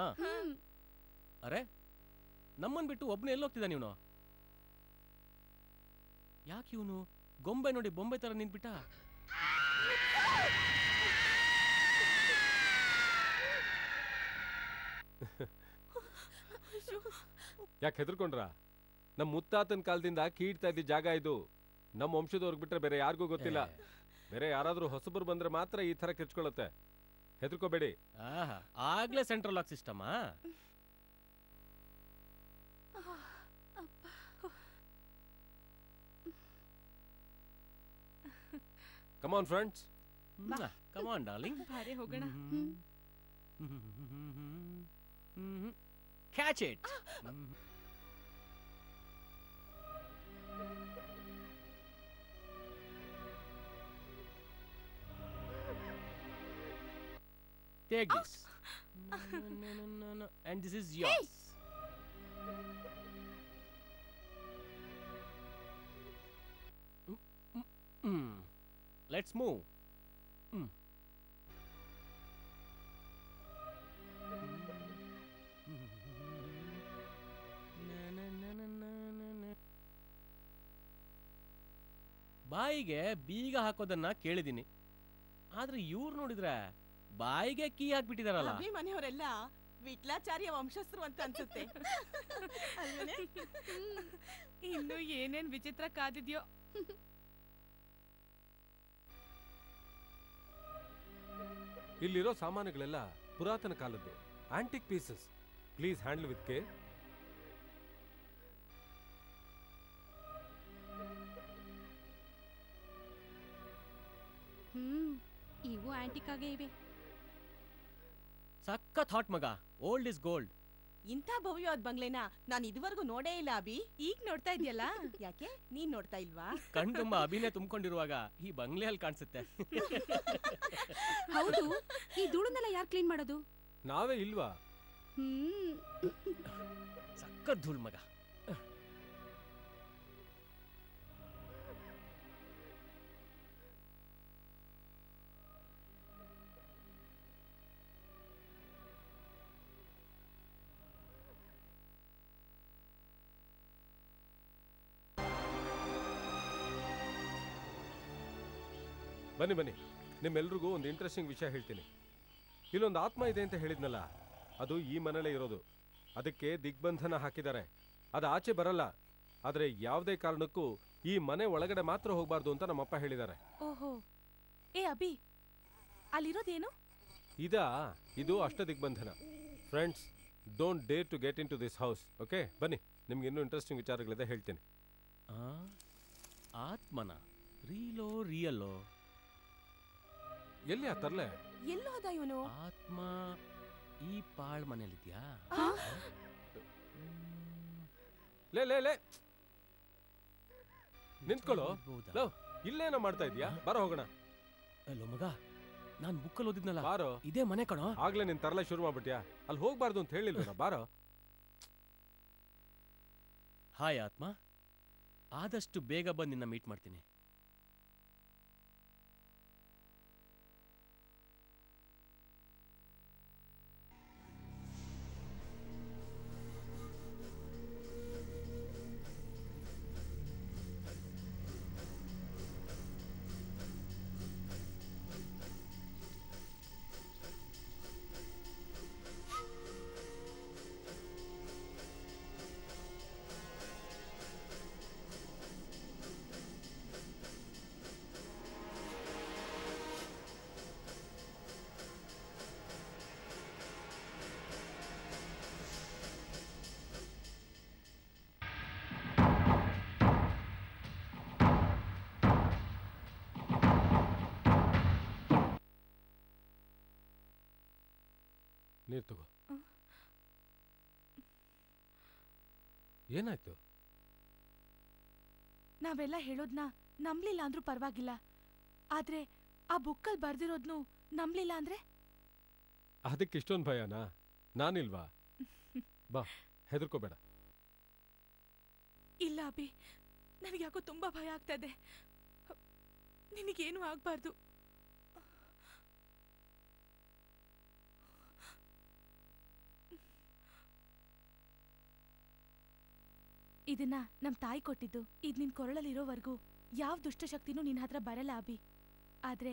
ಅರೆ, ನಮ್ಮನ್ ಬಿಟ್ಟು ಒಬ್ನೇ ಎಲ್ಲೋಗ್ತಿದ್ದ ನೀನು? ಯಾಕೆ ಇವನು ಗೊಂಬೆ ನೋಡಿ ಬೊಂಬೆ ತರ ನಿಂತ್ಬಿಟ್ಟ? ಯಾಕೆ ಹೆದರ್ಕೊಂಡ್ರ? ನಮ್ ಮುತ್ತಾತನ ಕಾಲದಿಂದ ಕೀಡ್ತಾ ಇದ್ದ ಜಾಗ ಇದು. ನಮ್ಮ ವಂಶದವ್ರಿಗೆ ಬಿಟ್ರೆ ಬೇರೆ ಯಾರಿಗೂ ಗೊತ್ತಿಲ್ಲ. ಬೇರೆ ಯಾರಾದ್ರೂ ಹೊಸಬರು ಬಂದ್ರೆ ಮಾತ್ರ ಈ ತರ ಕಿರ್ಚ್ಕೊಳ್ಳುತ್ತೆ. ಹೆದರ್ಕೋಬೇಡಿ. ಆಗ್ಲೇ central lock Sistema? Come on friends. Come on darling. ಬಾರೆ ಹೋಗೋಣ. Catch it. Take this. No. And this is yours. Let's move. ಬಾಯಿಗೆ ಬೀಗ ಹಾಕೋದನ್ನ ಕೇಳಿದೀನಿ, ಆದ್ರೆ ಇವ್ರು ನೋಡಿದ್ರೆ ಬಾಯಿಗೆ ಕೀ ಹಾಕ್ಬಿಟ್ಟಿದಾರಲ್ಲ. ಅಭಿ ಮನೆಯವರೆಲ್ಲ ವಿಟ್ಲಾಚಾರ್ಯ ವಂಶಸ್ಥರು ಅಂತ ಅನ್ಸುತ್ತೆ. ಇನ್ನು ಏನೇನ್ ವಿಚಿತ್ರ ಕಾದಿದ್ಯೋ. ಇಲ್ಲಿರೋ ಸಾಮಾನುಗಳೆಲ್ಲ ಪುರಾತನ ಕಾಲದ್ದು, antique pieces. Please handle with care. ಇವು ಆಂಟಿಕ್ ಆಗೇ ಇವೆ. ಸಖತ್ ಹಾಟ್ ಮಗ. Old is gold. ಇಂಥ ಭವ್ಯವಾದ ಬಂಗ್ಲೆನ ನಾನು ಇದುವರೆಗೂ ನೋಡೇ ಇಲ್ಲ ಅಭಿ. ಈಗ ನೋಡ್ತಾ ಇದೆಯಲ್ಲ. ಯಾಕೆ ನೀನ್ ನೋಡ್ತಾ ಇಲ್ವಾ? ಕಣ್ ತುಂಬಾ ಅಭಿನಯ ತುಂಬಿಕೊಂಡಿರುವಾಗ ಈ ಬಂಗ್ಲೆಯಲ್ಲಿ ಕಾಣಿಸುತ್ತೆ. ಹೌದು, ಈ ಧೂಳನ್ನೆಲ್ಲ ಯಾರು ಕ್ಲೀನ್ ಮಾಡೋದು? ನಾವೇ ಇಲ್ವಾ? ಸಕ್ಕತ್ ಧೂಳ್ ಮಗ. ಬನ್ನಿ ಬನ್ನಿ, ನಿಮ್ಮೆಲ್ರಿಗೂ ಒಂದು ಇಂಟ್ರೆಸ್ಟಿಂಗ್ ವಿಷಯ ಹೇಳ್ತೀನಿ. ಇಲ್ಲೊಂದು ಆತ್ಮ ಇದೆ ಅಂತ ಹೇಳಿದ್ನಲ್ಲ, ಅದು ಈ ಮನೇಲೇ ಇರೋದು. ಅದಕ್ಕೆ ದಿಗ್ಬಂಧನ ಹಾಕಿದ್ದಾರೆ. ಅದು ಆಚೆ ಬರಲ್ಲ. ಆದರೆ ಯಾವುದೇ ಕಾರಣಕ್ಕೂ ಈ ಮನೆ ಒಳಗಡೆ ಮಾತ್ರ ಹೋಗಬಾರ್ದು ಅಂತ ನಮ್ಮಪ್ಪ ಹೇಳಿದ್ದಾರೆ. ಓಹೋ, ಏ ಅಭಿ, ಅಲ್ಲಿರೋದೇನು? ಇದು ಅಷ್ಟ ದಿಗ್ಬಂಧನ. Friends, don't dare to get into this house. Okay, ಬನ್ನಿ, ನಿಮ್ಗೆ ಇನ್ನೂ ಇಂಟ್ರೆಸ್ಟಿಂಗ್ ವಿಚಾರಗಳಿದೆ, ಹೇಳ್ತೀನಿ. ಆತ್ಮನ ರೀಲೋ ರಿಯಲ್ಲೋ? ಎಲ್ಲಿ ಆ ತರ್ಲೆ? ಎಲ್ಲೋ ಹೋದ ಇವನು? ಆತ್ಮ ಈ ಪಾಳ್ ಮನೇಲಿದ್ಯಾ? ಲೇ ಲೇ ಲೇ, ನಿಂತ್ಕೊಳ್ಳೋ. ಲೋ, ಇಲ್ಲೇನೋ ಮಾಡ್ತಾ ಇದೀಯಾ? ಬಾರೋ ಹೋಗೋಣ. ಅಲ್ಲೋ ಮಗ, ನಾನ್ ಬುಕ್ಕಲ್ಲಿ ಓದಿದ್ನಲ್ಲ, ಬಾರೋ. ಇದೇ ಮನೆ ಕಣೋ. ಆಗ್ಲೇ ನಿನ್ ತರಲೆ ಶುರು ಮಾಡ್ಬಿಟ್ಯಾ? ಅಲ್ಲಿ ಹೋಗ್ಬಾರ್ದು ಅಂತ ಹೇಳಿಲ್ವೇನೋ? ಬಾರೋ. ಹಾಯ್ ಆತ್ಮ, ಆದಷ್ಟು ಬೇಗ ಬಂದು ನಿನ್ನ ಮೀಟ್ ಮಾಡ್ತೀನಿ. ನೀರು ತಗೋ. ಏನಾಯ್ತು? ನಾವೆಲ್ಲ ಹೇಳೋದ್ನ ನಂಬ್ಲಿಲ್ಲ ಅಂದ್ರೂ ಪರವಾಗಿಲ್ಲ, ಆದ್ರೆ ಆ ಬುಕ್ಕಲ್ಲಿ ಬರ್ದಿರೋದ್ನು ನಂಬ್ಲಿಲ್ಲ ಅಂದ್ರೆ? ಅದಕ್ಕೆ ಇಷ್ಟೊಂದು ಭಯನಾ? ನಾನಿಲ್ವಾ? ಬಾ, ಹೆದರ್ಕೋಬೇಡ. ಇಲ್ಲ ಅಭಿ, ನನಗೆ ಯಾಕೋ ತುಂಬಾ ಭಯ ಆಗ್ತಾ ಇದೆ. ನಿನಗೇನು ಆಗ್ಬಾರ್ದು. ಇದನ್ನ ನಮ್ ತಾಯಿ ಕೊಟ್ಟಿದ್ದು. ಇದ್ ನಿನ್ ಕೊರಳಲ್ಲಿರೋವರೆಗೂ ಯಾವ ದುಷ್ಟಶಕ್ತಿನೂ ನಿನ್ ಹತ್ರ ಬರಲ್ಲ ಅಭಿ. ಆದ್ರೆ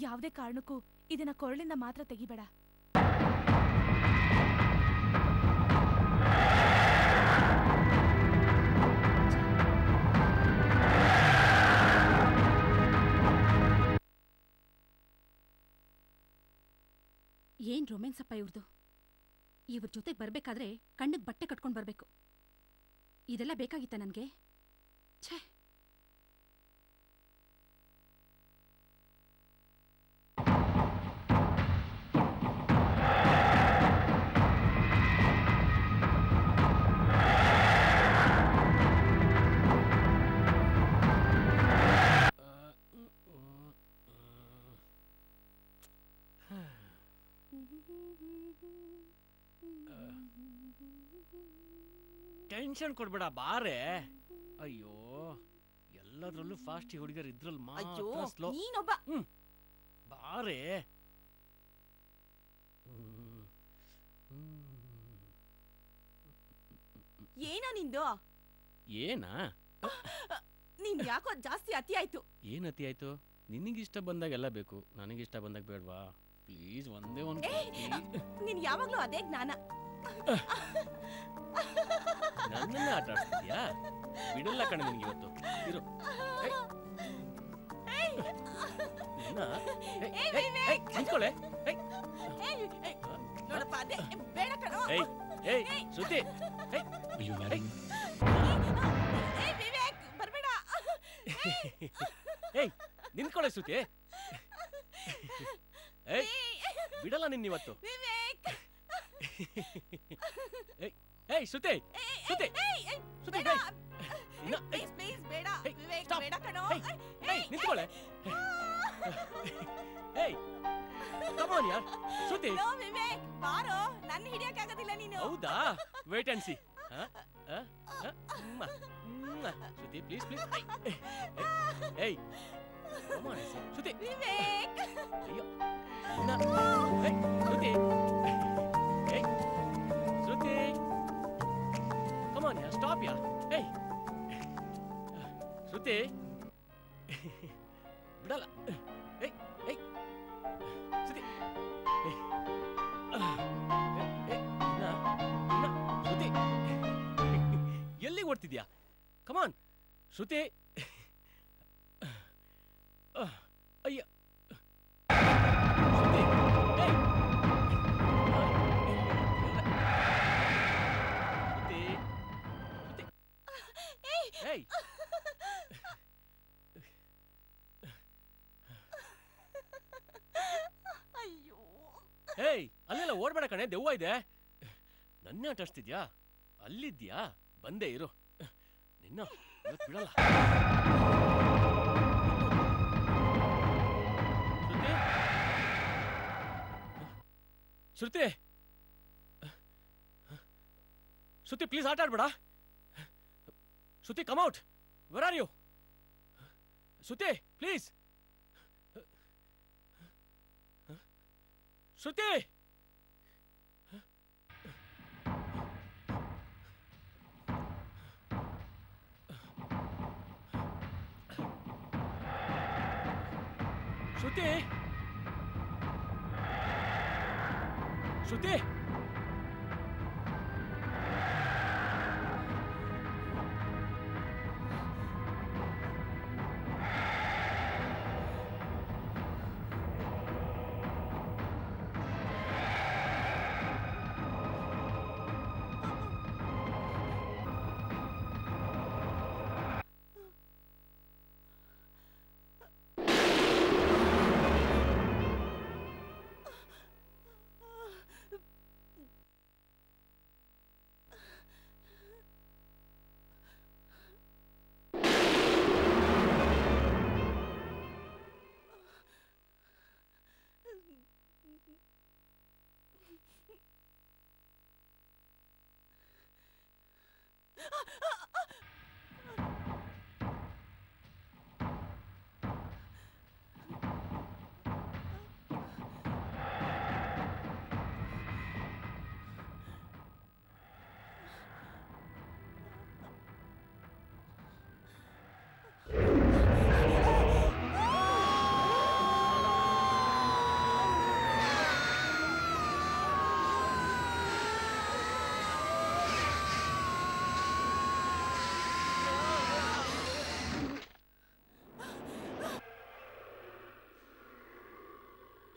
ಯಾವ್ದೇ ಕಾರಣಕ್ಕೂ ಇದನ್ನ ಕೊರಳಿಂದ ಮಾತ್ರ ತೆಗಿಬೇಡ. ಏನ್ ರೊಮ್ಯಾನ್ಸ್ ಅಪ್ಪ ಇವ್ರದು. ಇವ್ರ ಜೊತೆಗೆ ಬರ್ಬೇಕಾದ್ರೆ ಕಣ್ಣಿಗೆ ಬಟ್ಟೆ ಕಟ್ಕೊಂಡ್ ಬರ್ಬೇಕು. ಇದೆಲ್ಲ ಬೇಕಾಗಿತ್ತ ನನ್ಗೆ? ಛೇ, ಟೆನ್ಷನ್ ಕೊಡ್ಬೇಡ, ಬಾರೆ. ಅಯ್ಯೋ, ಎಲ್ಲದ್ರಲ್ಲೂ ಫಾಸ್ಟ್ ಹುಡುಗರು ಇದ್ರಲ್ಲಿ ಮಾತ್ರ ಸ್ಲೋ. ನೀನೊಬ್ಬ. ಬಾರೆ. ಏನಾ ನಿಂದು? ಏನಾ? ನೀನ್ ಯಾಕೋ ಜಾಸ್ತಿ ಅತಿ ಆಯ್ತು. ಏನ್ ಅತಿ ಆಯ್ತು? ನಿನಗಿಷ್ಟ ಬಂದಾಗ ಎಲ್ಲ ಬೇಕು, ನನಗಿಷ್ಟ ಬಂದಾಗ ಬೇಡವಾ? ಪ್ಲೀಸ್, ಒಂದೇ ಒಂದು. ನೀನ್ ಯಾವಾಗ್ಲೂ ಅದೇ ಜ್ಞಾನ. ನನ್ನನ್ನ ಆಟ ಆಡ್ತಿದ್ಯಾ? ಬಿಡಲ್ಲ ಕಣ ನಿನ್ಗೆ ಇವತ್ತು. ಇರು. ನಿಂತ್ಕೊಳ್ಳೆ. ನೋಡಪ್ಪ, ಅದೇ ಬೇಡ ಕಣೋ. ಶ್ರುತಿ, ವಿವೇಕ್, ಬರ್ಬೇಡ. ನಿಂತ್ಕೊಳ್ಳೆ ಶ್ರುತಿ. ಬಿಡಲ್ಲ ನಿನ್ನಿವತ್ತು. ವಿವೇಕ್, ಏಯ್ ಶ್ರುತಿ ಶ್ರುತಿ ಶ್ರುತಿ ಪ್ಲೀಸ್ ಪ್ಲೀಸ್ ಬೇಡ ವಿವೇಕ್ stop. ಬೇಡ ಕಣೋ ನಿಂತ್ಕೊಳ್ಳೆ ಏಯ್ ಕಮ್ ಆನ್ ಯಾರ್ ಶ್ರುತಿ ನೋ ವಿವೇಕ್ ಬಾರೋ ನನ್ನ ಹಿಡಿಯಕ್ಕೆ ಆಗೋದಿಲ್ಲ ನೀನು ಹೌದಾ wait and see Shruti please please ಏಯ್ ಕಮ್ ಆನ್ ಶ್ರುತಿ ವಿವೇಕ್ ಅಯ್ಯೋ ಶ್ರುತಿ ಏಯ್ ಶ್ರುತಿ ಕಮ್ ಆನ್ ಯಾರ್ ಸ್ಟಾಪ್ ಯಾರ್ ಏಯ್ ಶ್ರುತಿ ಬಿಡಲ್ಲ ಏಯ್ ಏಯ್ ಶ್ರುತಿ ಶ್ರುತಿ ಎಲ್ಲಿಗೆ ಓಡ್ತಿದ್ಯಾ ಕಮಾನ್ ಶ್ರುತಿ ಅಯ್ಯ ಶ್ರುತಿ ಏಯ್ ಶ್ರುತಿ ಶ್ರುತಿ ಏಯ್ ಅಯ್ಯೋ ಏಯ್ ಅಲ್ಲೆಲ್ಲ ಓಡ್ಬೇಡ ಕಣೆ ದೆವ್ವ ಇದೆ ನನ್ನೇ ಆಟಾಡ್ಸ್ತಿದ್ಯಾ ಅಲ್ಲಿದ್ಯಾ ಬಂದೇ ಇರು ನಿನ್ನ ಇವತ್ತು ಬಿಡಲ್ಲ ಶ್ರುತಿ ಶ್ರುತಿ ಪ್ಲೀಸ್ ಆಟ ಆಡ್ಬೇಡ Shruti come out where are you Shruti please Shruti Shruti Shruti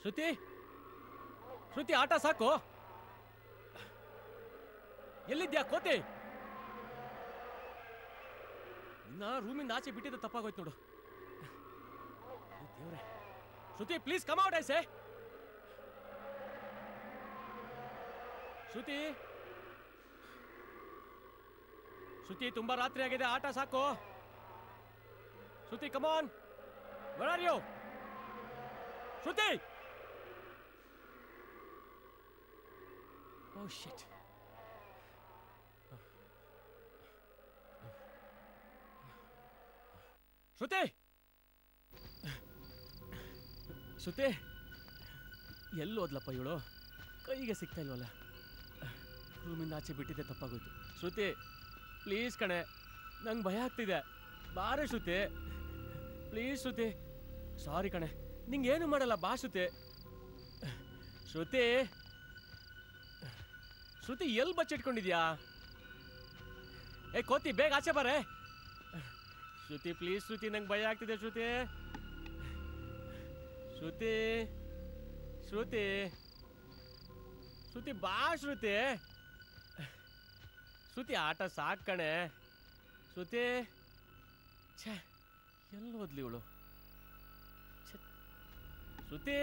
Shruti Shruti ಆಟ ಸಾಕು ಎಲ್ಲಿದ್ಯಾ ಕೋತಿ ನಿನ್ನ ರೂಮಿಂದ ಆಚೆ ಬಿಟ್ಟಿದ್ದ ತಪ್ಪಾಗೋಯ್ತು ನೋಡು ದೇವ್ರೆ ಶ್ರುತಿ ಪ್ಲೀಸ್ ಕಮ್ ಔಟ್ ಐಸೆ ಶ್ರುತಿ ಶ್ರುತಿ ತುಂಬಾ ರಾತ್ರಿ ಆಗಿದೆ ಆಟ ಸಾಕು Shruti come on where are you Shruti Oh shit. Shruti Shruti ಎಲ್ಲೋದ್ಲಪ್ಪ ಇವಳು ಕೈಗೆ ಸಿಗ್ತಾ ಇಲ್ವಲ್ಲ ರೂಮಿಂದ ಆಚೆ ಬಿಟ್ಟಿದ್ದೆ ತಪ್ಪಾಗೋಯ್ತು ಶ್ರುತಿ ಪ್ಲೀಸ್ ಕಣೆ ನಂಗೆ ಭಯ ಆಗ್ತಿದೆ ಬಾರೆ ಶ್ರುತಿ ಪ್ಲೀಸ್ ಶ್ರುತಿ ಸಾರಿ ಕಣೆ ನಿಂಗೇನು ಮಾಡಲ್ಲ ಬಾ ಶ್ರುತಿ ಶ್ರುತಿ ಶ್ರುತಿ ಎಲ್ಲಿ ಬಚ್ಚಿಟ್ಕೊಂಡಿದ್ಯಾ ಏ ಕೋತಿ ಬೇಗ ಆಚೆ ಬಾರೆ ಶ್ರುತಿ ಪ್ಲೀಸ್ ಶ್ರುತಿ ನಂಗೆ ಭಯ ಆಗ್ತಿದೆ ಶ್ರುತಿ ಶ್ರುತಿ ಶ್ರುತಿ ಶ್ರುತಿ ಬಾ ಶ್ರುತಿ ಶ್ರುತಿ ಆಟ ಸಾಕ್ ಕಣೆ ಶ್ರುತಿ ಛೇ ಎಲ್ಲಿ ಹೋದ್ಲಿ ಇವಳು ಶ್ರುತಿ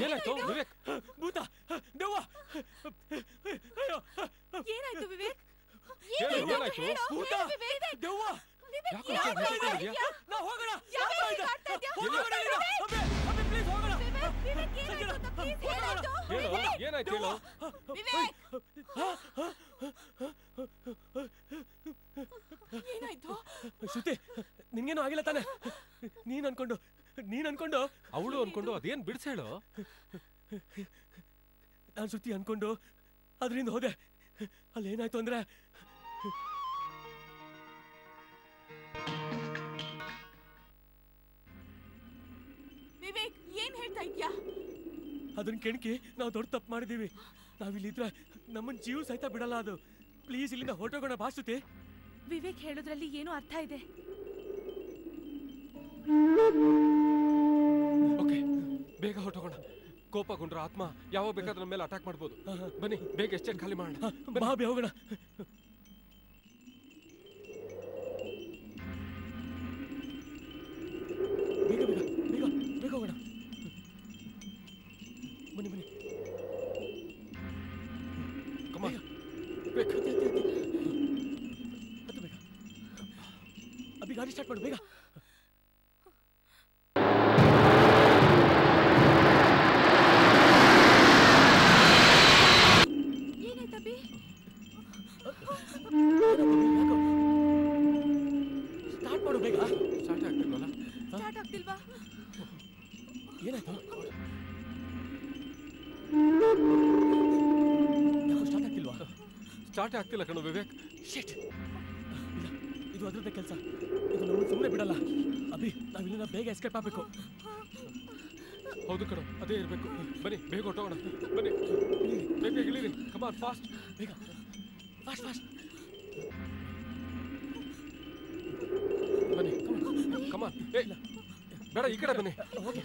ಏನಾಯ್ತು ವಿವೇಕ್? ಭೂತ ದೆವ್ವ ಏನಾಯ್ತು ವಿವೇಕ್? ಏನಾಯ್ತು? ಭೂತ ದೆವ್ವ ಯಾಕೋ ಅಷ್ಟೊಂದ್ ಹೆದರ್ಕೊಂಡಿದ್ಯಾ? ನಾ ಹೋಗೋಣ ಏನಾಯ್ತು ಹೇಳು? ಏನಾಯ್ತು? ಶ್ರುತಿ ನಿನ್ಗೇನು ಆಗಿಲ್ಲ ತಾನೆ? ನೀನ್ ಅನ್ಕೊಂಡು ಅವಳು ಅನ್ಕೊಂಡು ಅದೇನ್ ಬಿಡ್ಸ್ ಹೇಳು. ನಾನ್ ಶ್ರುತಿ ಅನ್ಕೊಂಡು ಅದರಿಂದ ಹೋದೆ. ಅಲ್ಲಿ ಏನಾಯ್ತು ಅಂದ್ರೆ ವಿವೇಕ್ ಏನ್ ಹೇಳ್ತಾ ಇದ್ಯಾ? ಅದನ್ನ ಕೆಣಕಿ ನಾವು ದೊಡ್ಡ ತಪ್ಪು ಮಾಡಿದೀವಿ. ನಾವಿಲ್ಲಿದ್ರೆ ನಮ್ಮನ್ ಜೀವ ಸಹಿತ ಬಿಡಲ್ಲ ಅದು. ಪ್ಲೀಸ್ ಇಲ್ಲಿಂದ ಹೊರಟೋಗೋಣ ಬಾ ಶ್ರುತಿ. ವಿವೇಕ್ ಹೇಳೋದ್ರಲ್ಲಿ ಏನೋ ಅರ್ಥ ಇದೆ. ಓಕೆ ಬೇಗ ಹೊರಟೋಗೋಣ. ಕೋಪಗೊಂಡ್ರ ಆತ್ಮ ಯಾವಾಗ ಬೇಕಾದ್ರೆ ನಮ್ಮ ಮೇಲೆ ಅಟ್ಯಾಕ್ ಮಾಡ್ಬೋದು. ಬನ್ನಿ ಬೇಗ ಎಸ್ಟೇಟ್ ಖಾಲಿ ಮಾಡೋಣ. ಬಾ ಬೇ ಹೋಗೋಣ. ಬೇಗ ಬೇಗ ಬೇಗ ಬೇಗ ಹೋಗೋಣ. ಬನ್ನಿ ಬನ್ನಿ. ಕಮಾನ್ ಬೇಗ ಹತ್ತು ಬೇಗ. ಅಭಿ ಗಾಡಿ ಸ್ಟಾರ್ಟ್ ಮಾಡು ಬೇಗ. ಸ್ಟಾರ್ಟ್ ಮಾಡು ಬೇಗ. ಸ್ಟಾರ್ಟ್ ಆಗ್ತಿಲ್ವಲ್ಲ? ಸ್ಟಾರ್ಟ್ ಆಗ್ತಿಲ್ವಾ? ಏನಾಯ್ತು? ಸ್ಟಾರ್ಟ್ ಆಗ್ತಿಲ್ವಾ? ಸ್ಟಾರ್ಟ್ ಆಗ್ತಿಲ್ಲ ಕಣೋ ವಿವೇಕ್. ಶಿಟ್. ಇಲ್ಲ ಇದು ಅದ್ರದ್ದೇ ಕೆಲಸ. ಇದು ನಮ್ಮನ್ನು ಸುಮ್ಮನೆ ಬಿಡಲ್ಲ. ಅಭಿ ನಾವಿಲ್ಲಿಂದ ಬೇಗ ಎಸ್ಕೇಪ್ ಆಗಬೇಕು. ಹೌದು ಕಣೋ ಅದೇ ಇರಬೇಕು. ಬನ್ನಿ ಬೇಗ ಹೊರಟೋಗೋಣ. ಬನ್ನಿ ಬೇಗ ಬೇಗ ಇಳಿರಿ. ಕಮಾನ್ ಫಾಸ್ಟ್ ಬೇಗ ಫಾಸ್ಟ್ ಫಾಸ್ಟ್. ಬನ್ನಿ ಕಮಾನ್. ಏ ಬೇಡ ಈ ಕಡೆ ಬನ್ನಿ. ಓಕೆ.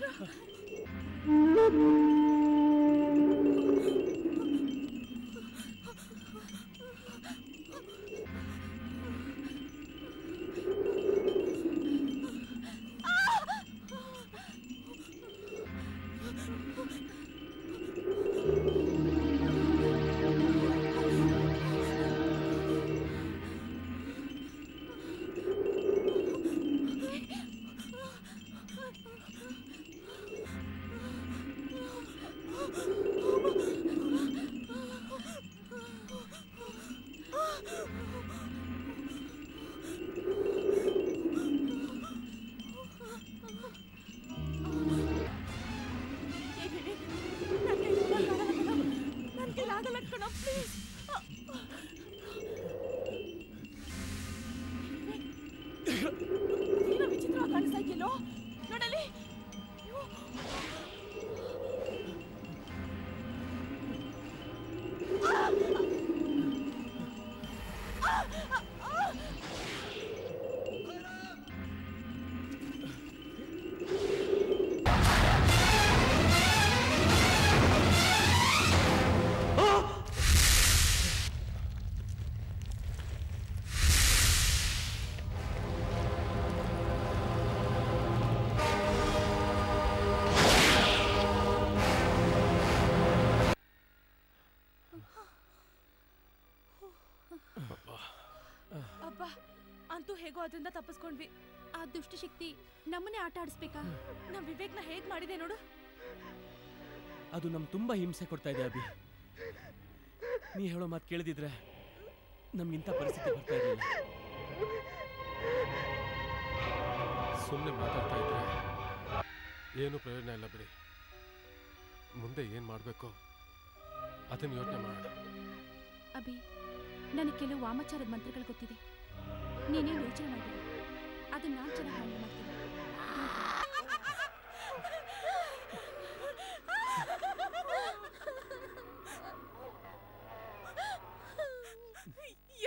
ಅಬ್ಬಾ, ಅಂತೂ ಹೇಗೋ ಅದರಿಂದ ತಪ್ಪಿಸ್ಕೊಂಡ್ವಿ. ಆ ದುಷ್ಟಶಕ್ತಿ ನಮ್ಮನ್ನೇ ಆಟ ಆಡಿಸ್ಬೇಕಾ? ನಮ್ ವಿವೇಕ್ನ ಹೇಗ್ ಮಾಡಿದೆ ನೋಡು. ಅದು ನಮ್ ತುಂಬಾ ಹಿಂಸೆ ಕೊಡ್ತಾ ಇದೆ ಅಭಿ. ನೀ ಹೇಳೋ ಮಾತು ಕೇಳದಿದ್ರೆ ನಮ್ಗಿಂತ ಪರಿಸ್ಥಿತಿ ಬರ್ತಾ ಇರಲಿಲ್ಲ. ಸುಮ್ಮನೆ ಮಾತಾಡ್ತಾ ಇದ್ರೆ ಏನು ಪ್ರಯೋಜನ ಇಲ್ಲ ಬಿಡಿ. ಮುಂದೆ ಏನು ಮಾಡಬೇಕು ಅದನ್ನು ಯೋಚನೆ ಮಾಡೋಣ. ಅಭಿ, ನನಗೆ ಕೆಲವು ವಾಮಾಚಾರದ ಮಂತ್ರಗಳು ಗೊತ್ತಿದೆ. ನೀನೇನು ಯೋಚನೆ ಮಾಡಿದೆ, ಅದನ್ನ ನಾನು ಚೆನ್ನಾಗಿ ಹ್ಯಾಂಡಲ್ ಮಾಡ್ತೀನಿ.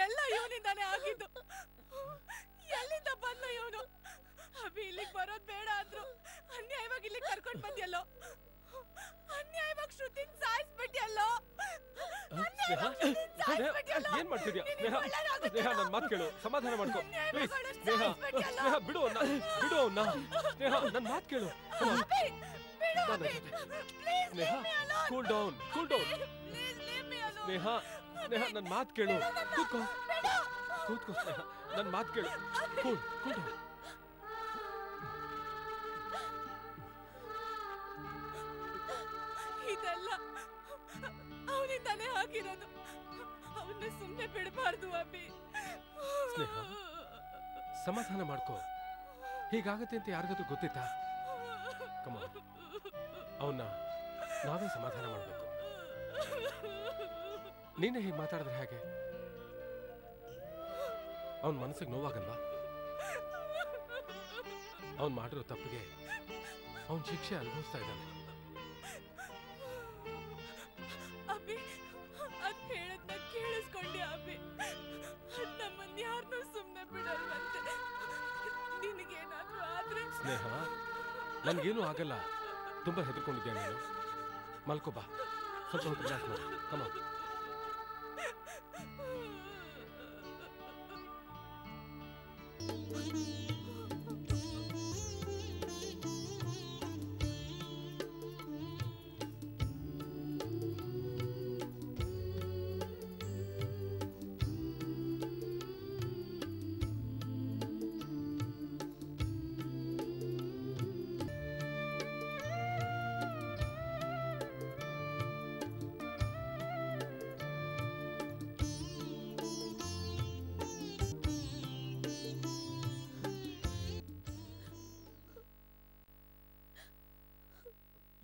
ಎಲ್ಲ ಇವನಿಂದಾನೇ ಆಗಿದ್ದು. ಎಲ್ಲಿಂದ ಬಂದ ಇವನು? ಅಭಿ ಇಲ್ಲಿಗೆ ಬರೋದ್ ಬೇಡ ಅಂದ್ರು, ಅನ್ಯಾಯವಾಗಿ ಇಲ್ಲಿಗೆ ಕರ್ಕೊಂಡ್ ಬಂದ್ಯಲ್ಲೋ. ಅನ್ಯಾಯವಾಗಿ ಶ್ರುತಿನ್ ಸಾಯಿಸ್ಬಿಟ್ಯಲ್ಲೋ. ಏನ್ ಮಾಡ್ತಿದ್ಯಾ ಸ್ನೇಹ? ಸ್ನೇಹ, ನನ್ನ ಮಾತು ಕೇಳು, ಸಮಾಧಾನ ಮಾಡ್ಕೊ ಪ್ಲೀಸ್. ಸ್ನೇಹ, ಸ್ನೇಹ ಬಿಡು ಅವನ್ನ, ಬಿಡು ಅವನ್ನ. ಸ್ನೇಹ, ನನ್ನ ಮಾತು ಕೇಳು. ಸ್ನೇಹ, ಕೂಲ್ ಡೌನ್, ಕೂಲ್ ಡೌನ್. ಸ್ನೇಹ, ಸ್ನೇಹ, ನನ್ನ ಮಾತು ಕೇಳು. ಕೂತ್ಕೋ, ಕೂತ್ಕೋ ಸ್ನೇಹ, ನನ್ನ ಮಾತು ಕೇಳು. Cool, cool down. ಇದೆಲ್ಲ ಅವನಿಂದಾನೇ ಆಗಿರೋದು. ಅವನ್ನ ಸುಮ್ಮನೆ ಬಿಡಬಾರ್ದು ಅಭಿ. ಸ್ನೇಹ, ಸಮಾಧಾನ ಮಾಡ್ಕೋ. ಹೀಗಾಗತ್ತೆ ಅಂತ ಯಾರಿಗಾದ್ರೂ ಗೊತ್ತಿತ್ತಾ? ಕಮ, ಅವನ್ನ ನಾವೇ ಸಮಾಧಾನ ಮಾಡ್ಬೇಕು. ನೀನೇ ಹೀಗೆ ಮಾತಾಡಿದ್ರೆ ಹೇಗೆ? ಅವನ ಮನಸ್ಸಿಗೆ ನೋವಾಗಲ್ವಾ? ಅವನ್ ಮಾಡಿರೋ ತಪ್ಪಿಗೆ ಅವನ್ ಶಿಕ್ಷೆ ಅನುಭವಿಸ್ತಾ ಇದ್ದಾನೆ. ಅಭಿ, ಅದ್ ಹೇಳದ್ನ ಕೇಳಿಸ್ಕೊಂಡೆ ಅಭಿ. ನಮ್ಮನ್ನ ಯಾರನ್ನೂ ಸುಮ್ಮನೆ ಬಿಡಲ್ವಂತೆ. ನಿನಗೇನಾದ್ರೂ ಆದ್ರೆ? ಸ್ನೇಹ, ನನ್ಗೇನು ಆಗಲ್ಲ. ತುಂಬಾ ಹೆದರ್ಕೊಂಡಿದ್ಯಾ ನೀನು? ಮಲ್ಕೋಬಾ, ಸ್ವಲ್ಪ ಹೊತ್ತು ರಿಲ್ಯಾಕ್ಸ್ ಮಾಡು. ಕಮ.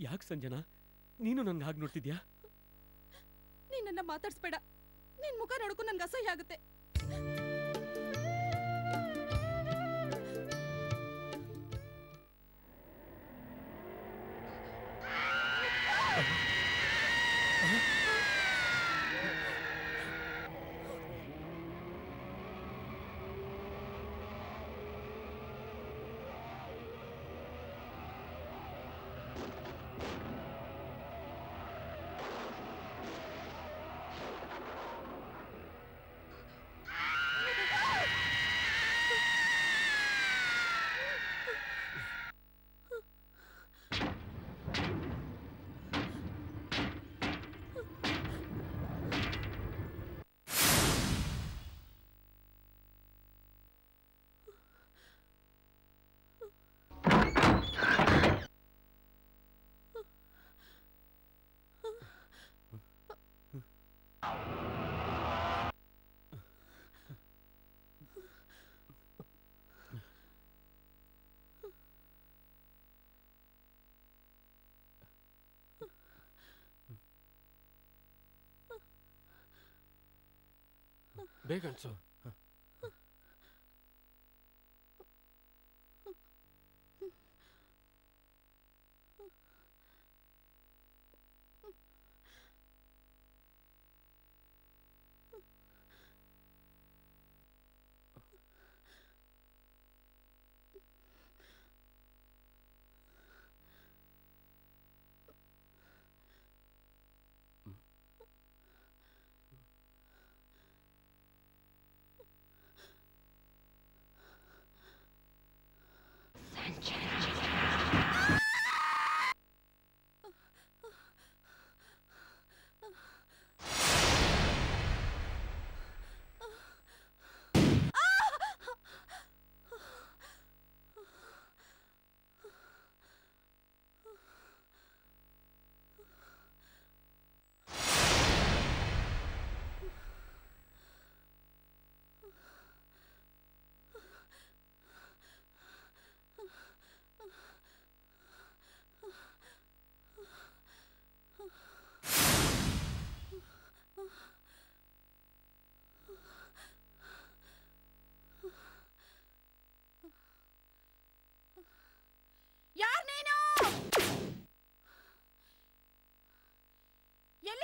ಯಾಕೆ ಸಂಜನಾ, ನೀನು ನನ್ಗೆ ಹಾಗೆ ನೋಡ್ತಿದ್ಯಾ? ನೀನ್ ನನ್ನ ಮಾತಾಡ್ಸ್ಬೇಡ. ನಿನ್ ಮುಖ ನೋಡ್ಕೊ ನನ್ಗೆ ಅಸಹ್ಯ ಆಗುತ್ತೆ. ಬೇಗ ಅನ್ಸು.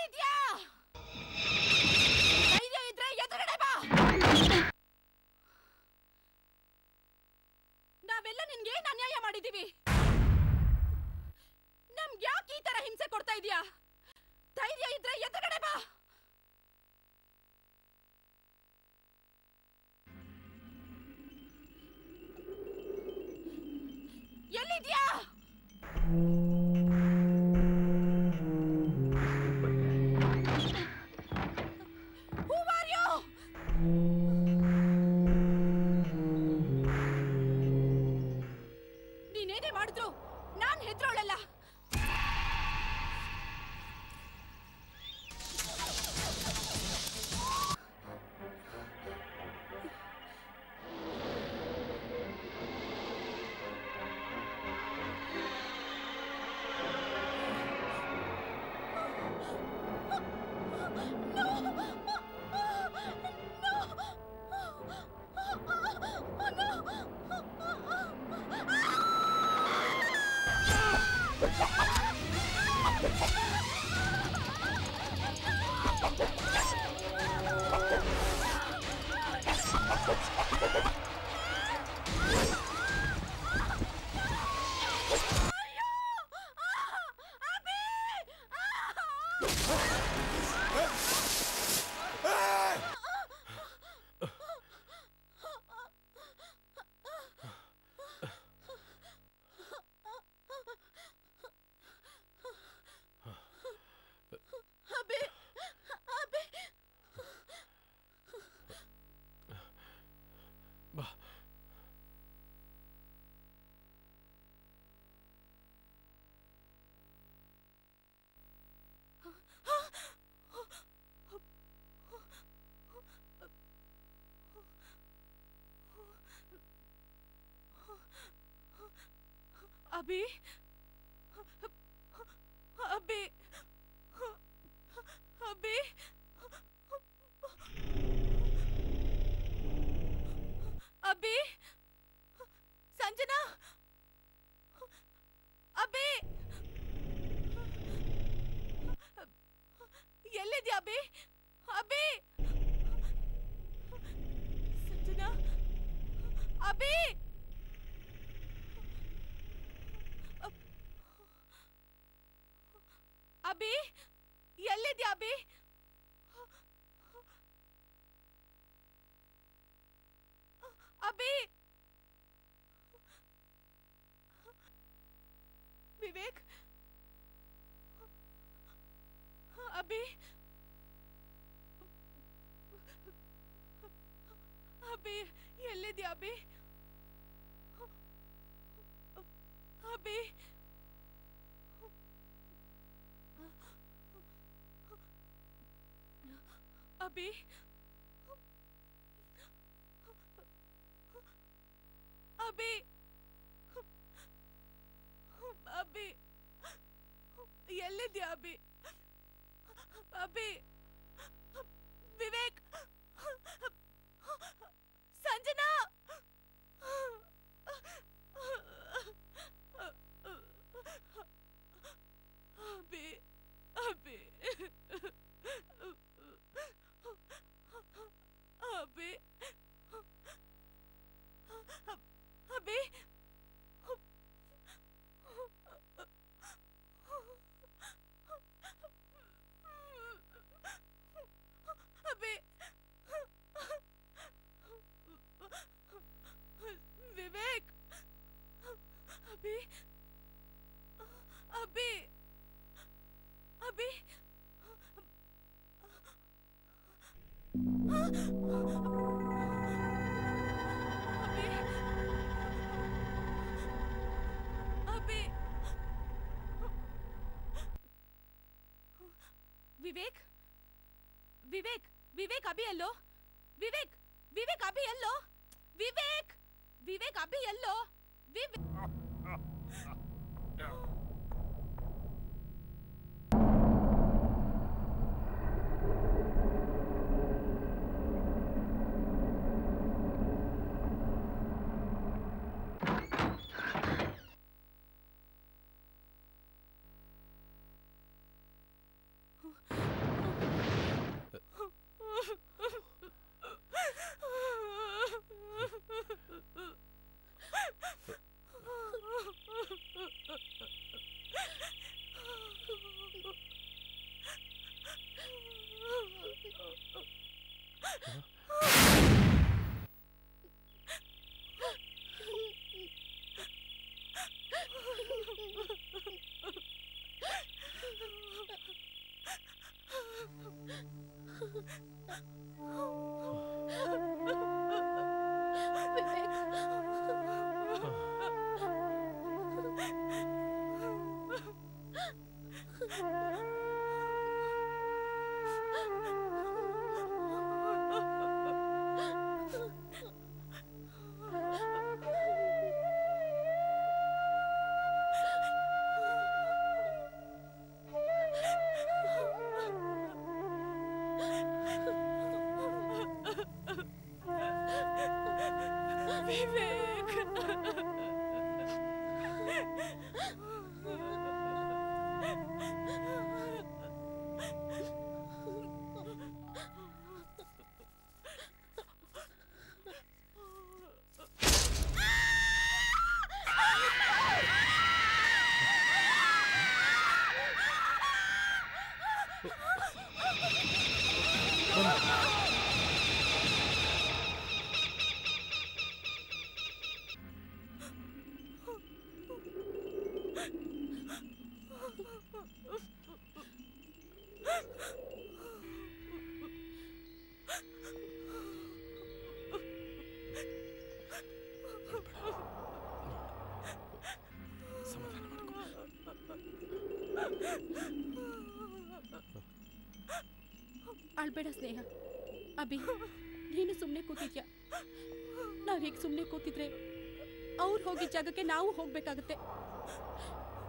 ಎಲ್ಲಿದ್ಯಾ? ಧೈರ್ಯ ಇದ್ರೆ ಎದುರುಗಡೆ ಬಾ. ನಾವೆಲ್ಲ ನಿನ್ಗೆ ಏನ್ ಅನ್ಯಾಯ ಮಾಡಿದೀವಿ? ನಮ್ಗೆ ಯಾಕೆ ಈ ತರ ಹಿಂಸೆ ಕೊಡ್ತಾ ಇದೀಯಾ? ಧೈರ್ಯ ಇದ್ರೆ ಎದುರುಗಡೆ ಬಾ. ಎಲ್ಲಿದ್ಯಾ? Who are you? ನೀನೇನೇ ಮಾಡಿದ್ರು ನಾನ್ ಹೆದ್ರೋಳಲ್ಲ. अभी अभी अभी अभी संजना अभी ಎಲ್ಲಿದ್ಯಾ ಅಭಿ? ಅಭಿ ಸಂಜನಾ ಅಭಿ ಅಭಿ ಎಲ್ಲಿದ್ಯಾ ಅಭಿ? ಅಭಿ ವಿವೇಕ್ ಅಭಿ ಅಭಿ ಎಲ್ಲಿದ್ಯಾ ಅಭಿ? ಅಭಿ अभी अभी अभी ಎಲ್ಲಿದ್ಯಾ ಅಭಿ? ಅಭಿ ವಿವೇಕ್ ಸಂಜನಾ ಅಭಿ ಅಭಿ अभी अभी अभी विवेक अभी अभी अभी अभी विवेक विवेक विवेक अभी ಎಲ್ಲೋ? विवेक विवेक अभी ಎಲ್ಲೋ? विवेक विवेक अभी ಎಲ್ಲೋ? ಅಳ್ಬೇಡ ಸ್ನೇಹ. ಅಭಿ, ನೀನು ಸುಮ್ಮನೆ ಕೂತಿದ್ಯಾ. ನಾವ್ ಹೀಗೆ ಸುಮ್ಮನೆ ಕೂತಿದ್ರೆ ಅವ್ರು ಹೋಗಿದ್ದ ಜಾಗಕ್ಕೆ ನಾವು ಹೋಗ್ಬೇಕಾಗತ್ತೆ.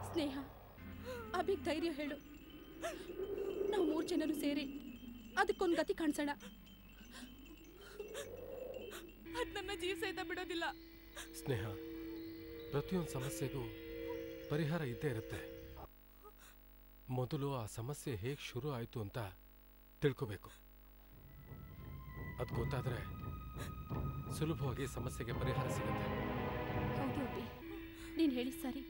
ಸ್ನೇಹ, ಅಭಿಗ್ ಧೈರ್ಯ ಹೇಳು. ನಾವು 3 ಜನರು ಸೇರಿ ಅದಕ್ಕೊಂದು ಗತಿ ಕಾಣಿಸೋಣ. ಅದ್ ನನ್ನ ಜೀವ ಸಹಿತ ಬಿಡೋದಿಲ್ಲ. ಸ್ನೇಹ, ಪ್ರತಿಯೊಂದು ಸಮಸ್ಯೆಗೂ ಪರಿಹಾರ ಇದ್ದೇ ಇರುತ್ತೆ. ಮೊದಲು ಆ ಸಮಸ್ಯೆ ಹೇಗೆ ಶುರು ಆಯಿತು ಅಂತ ತಿಳ್ಕೋಬೇಕು. ಅದು ಗೊತ್ತಾದರೆ ಸುಲಭವಾಗಿ ಸಮಸ್ಯೆಗೆ ಪರಿಹಾರ ಸಿಗುತ್ತೆ. ಹೌದು ಅಬ್ಬಿ, ನೀನು ಹೇಳಿ ಸರಿ.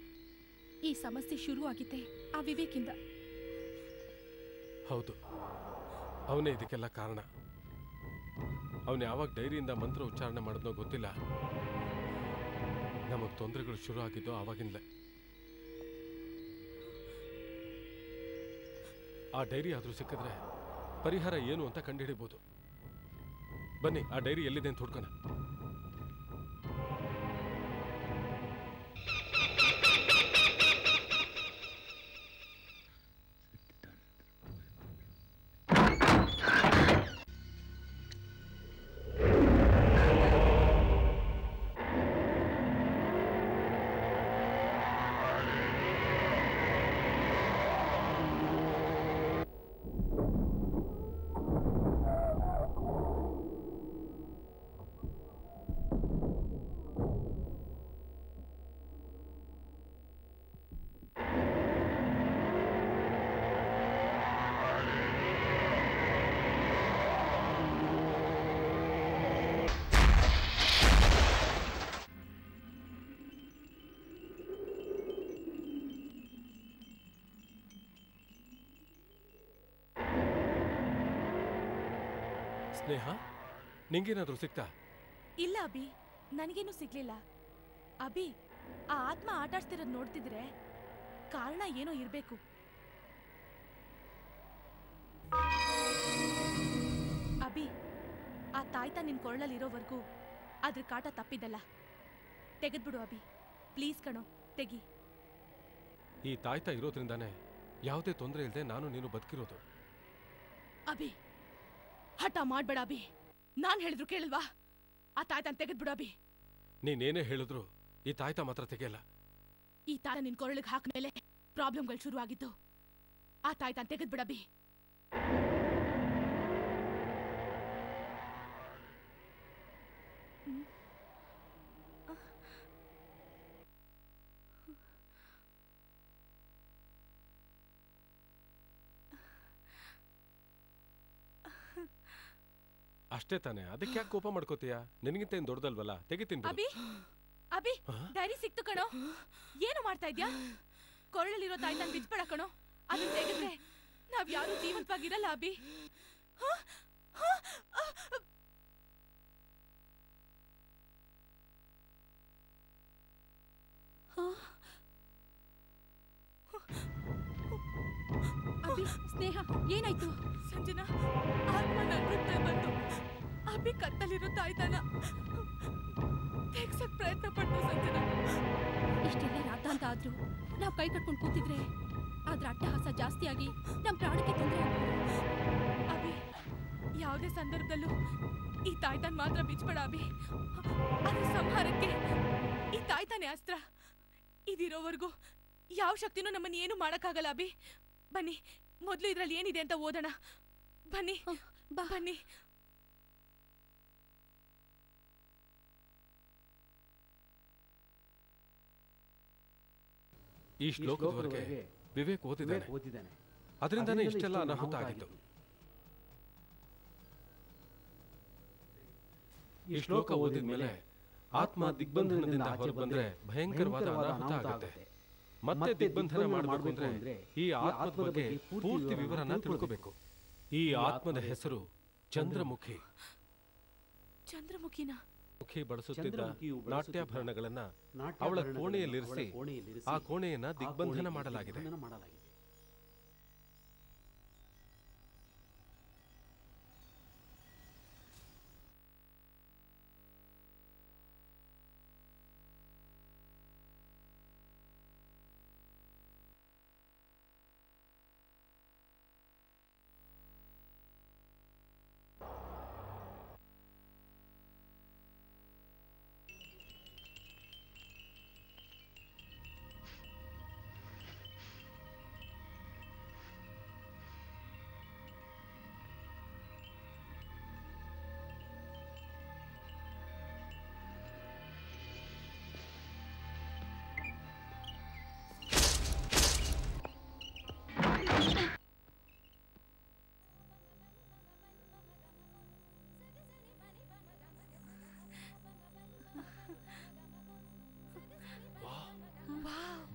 ಈ ಸಮಸ್ಯೆ ಶುರು ಆಗಿದ್ದೆ ಆ ವಿವೇಕಿಂದ. ಹೌದು, ಅವನೇ ಇದಕ್ಕೆಲ್ಲ ಕಾರಣ. ಅವನು ಯಾವಾಗ ಡೈರಿಯಿಂದ ಮಂತ್ರ ಉಚ್ಚಾರಣೆ ಮಾಡಿದ್ನೋ ಗೊತ್ತಿಲ್ಲ, ನಮಗೆ ತೊಂದರೆಗಳು ಶುರು ಆಗಿದ್ದೋ ಆವಾಗಿಂದಲೇ. ಆ ಡೈರಿ ಆದರೂ ಸಿಕ್ಕಿದ್ರೆ ಪರಿಹಾರ ಏನು ಅಂತ ಕಂಡುಹಿಡಿಬೋದು. ಬನ್ನಿ, ಆ ಡೈರಿ ಎಲ್ಲಿದೆ ಅಂತ ಹುಡ್ಕೋಣ. ಸ್ನೇಹ, ನಿಂಗೇನಾದ್ರೂ ಸಿಕ್ತಾ? ಇಲ್ಲ ಅಭಿ, ನನಗೇನು ಸಿಗ್ಲಿಲ್ಲ. ಅಭಿ, ಆ ಆತ್ಮ ಆಟಾಡ್ತಿರೋದ್ ನೋಡ್ತಿದ್ರೆ ಕಾರಣ ಏನೋ ಇರ್ಬೇಕು. ಅಭಿ, ಆ ತಾಯ್ತ ನಿನ್ ಕೊರಳಲ್ಲಿರೋವರೆಗೂ ಅದ್ರ ಕಾಟ ತಪ್ಪಿದ್ದಲ್ಲ. ತೆಗೆದ್ಬಿಡು ಅಭಿ, ಪ್ಲೀಸ್ ಕಣೋ, ತೆಗಿ. ಈ ತಾಯ್ತ ಇರೋದ್ರಿಂದಾನೇ ಯಾವುದೇ ತೊಂದರೆ ಇಲ್ಲದೆ ನಾನು ನೀನು ಬದುಕಿರೋದು. ಅಭಿ, ಹಠ ಮಾಡ್ಬೇಡ ಅಭಿ. ನಾನ್ ಹೇಳಿದ್ರು ಕೇಳಲ್ವಾ? ಆ ತಾಯ್ತನ್ ತೆಗೆದ್ಬಿಡು ಅಭಿ. ನೀನೇನೇ ಹೇಳಿದ್ರು ಈ ತಾಯ್ತ ಮಾತ್ರ ತೆಗೆಯಲ್ಲ. ಈ ತಾಯ್ತ ನಿನ್ ಕೊರಳಿಗೆ ಹಾಕ್ಮೇಲೆ ಪ್ರಾಬ್ಲಮ್ಗಳು ಶುರು ಆಗಿದ್ದು. ಆ ತಾಯ್ತನ್ ತೆಗೆದ್ಬಿಡು ಅಭಿ. ಅಷ್ಟೇ ತಾನೆ, ಅದಕ್ಕೆ ಯಾಕೆ ಕೋಪ ಮಾಡ್ಕೋತೀಯ? ನಿನಗಿಂತ ಏನ್ ದೊಡ್ಡದಲ್ವಲ್ಲ, ತೆಗಿತೀನಿ. ಅಭಿ, ಅಭಿ, ಡೈರಿ ಸಿಕ್ತು ಕಣೋ. ಏನು ಮಾಡ್ತಾ ಇದ್ಯಾ? ಕೊರಳಲ್ಲಿರೋ ತಾಯ್ತನ್ ಬಿಚ್ಬೇಡ ಕಣೋ. ಅದನ್ನ ತೆಗೆದ್ರೆ ನಾವ್ ಯಾರು ಜೀವಂತವಾಗಿರಲ್ಲ ಅಭಿ. ಸಂಜನಾ ಆತ್ಮ ನನ್ನುತ್ತೆ ಬಂದು ಅಭಿ ಕತ್ತಲಿರೋ ತಾಯ್ತಾನ ತೆಗ್ಸಕ್ ಪ್ರಯತ್ನ ಪಟ್ಟು ಸಂಜನಾ. ಇಷ್ಟೆಲ್ಲ ರಾತಾಂತ ಆದ್ರೂ ನಾವು ಕೈ ಕಟ್ಕೊಂಡು ಕೂತಿದ್ರೆ ಅದ್ರ ಅಟ್ಟಹಾಸ ಜಾಸ್ತಿಯಾಗಿ ನಮ್ ಪ್ರಾಣಕ್ಕೆ ತೊಂದರೆ ಆಗ್ಬೋದು. ಅಭಿ ಯಾವುದೇ ಸಂದರ್ಭದಲ್ಲೂ ಈ ತಾಯ್ತಾನ್ ಮಾತ್ರ ಬಿಚ್ಬೇಡ ಅಭಿ. ಅದ್ರ ಸಂಹಾರಕ್ಕೆ ಈ ತಾಯ್ತಾನೆ ಅಸ್ತ್ರ. ಇದಿರೋವರೆಗೂ ಯಾವ ಶಕ್ತಿನೂ ನಮ್ಮನ್ನ ಏನು ಮಾಡಕ್ಕಾಗಲ್ಲ ಅಭಿ. ಬನ್ನಿ ಮೊದ್ಲು ಇದ್ರಲ್ಲಿ ಏನಿದೆ ಅಂತ ಓದೋಣ. ಬನ್ನಿ ಬನ್ನಿ. ಈ ಶ್ಲೋಕದವರೆಗೆ ವಿವೇಕ್ ಓದಿದ್ದಾನೆ. ಅದರಿಂದಾನೇ ಇಷ್ಟೆಲ್ಲ ಅನಾಹುತ ಆಗಿತ್ತು. ಈ ಶ್ಲೋಕ ಓದಿದ ಮೇಲೆ ಆತ್ಮ ದಿಗ್ಬಂಧನದಿಂದ ಹೊರಬಂದ್ರೆ ಭಯಂಕರವಾದ ಅನಾಹುತ ಆಗುತ್ತೆ. ಮತ್ತೆ ದಿಗ್ಬಂಧನ ಮಾಡಬೇಕು ಅಂದ್ರೆ ಈ ಆತ್ಮದ ಬಗ್ಗೆ ಪೂರ್ತಿ ವಿವರನ ತಿಳ್ಕೋಬೇಕು. ಈ ಆತ್ಮದ ಹೆಸರು ಚಂದ್ರಮುಖಿ. ಚಂದ್ರಮುಖಿನ ಮುಖಿ ಬಳಸುತ್ತಿದ್ದ ನಾಟ್ಯಾಭರಣಗಳನ್ನ ಅವಳ ಕೋಣೆಯಲ್ಲಿರಿಸಿ ಆ ಕೋಣೆಯನ್ನ ದಿಗ್ಬಂಧನ ಮಾಡಲಾಗಿದೆ.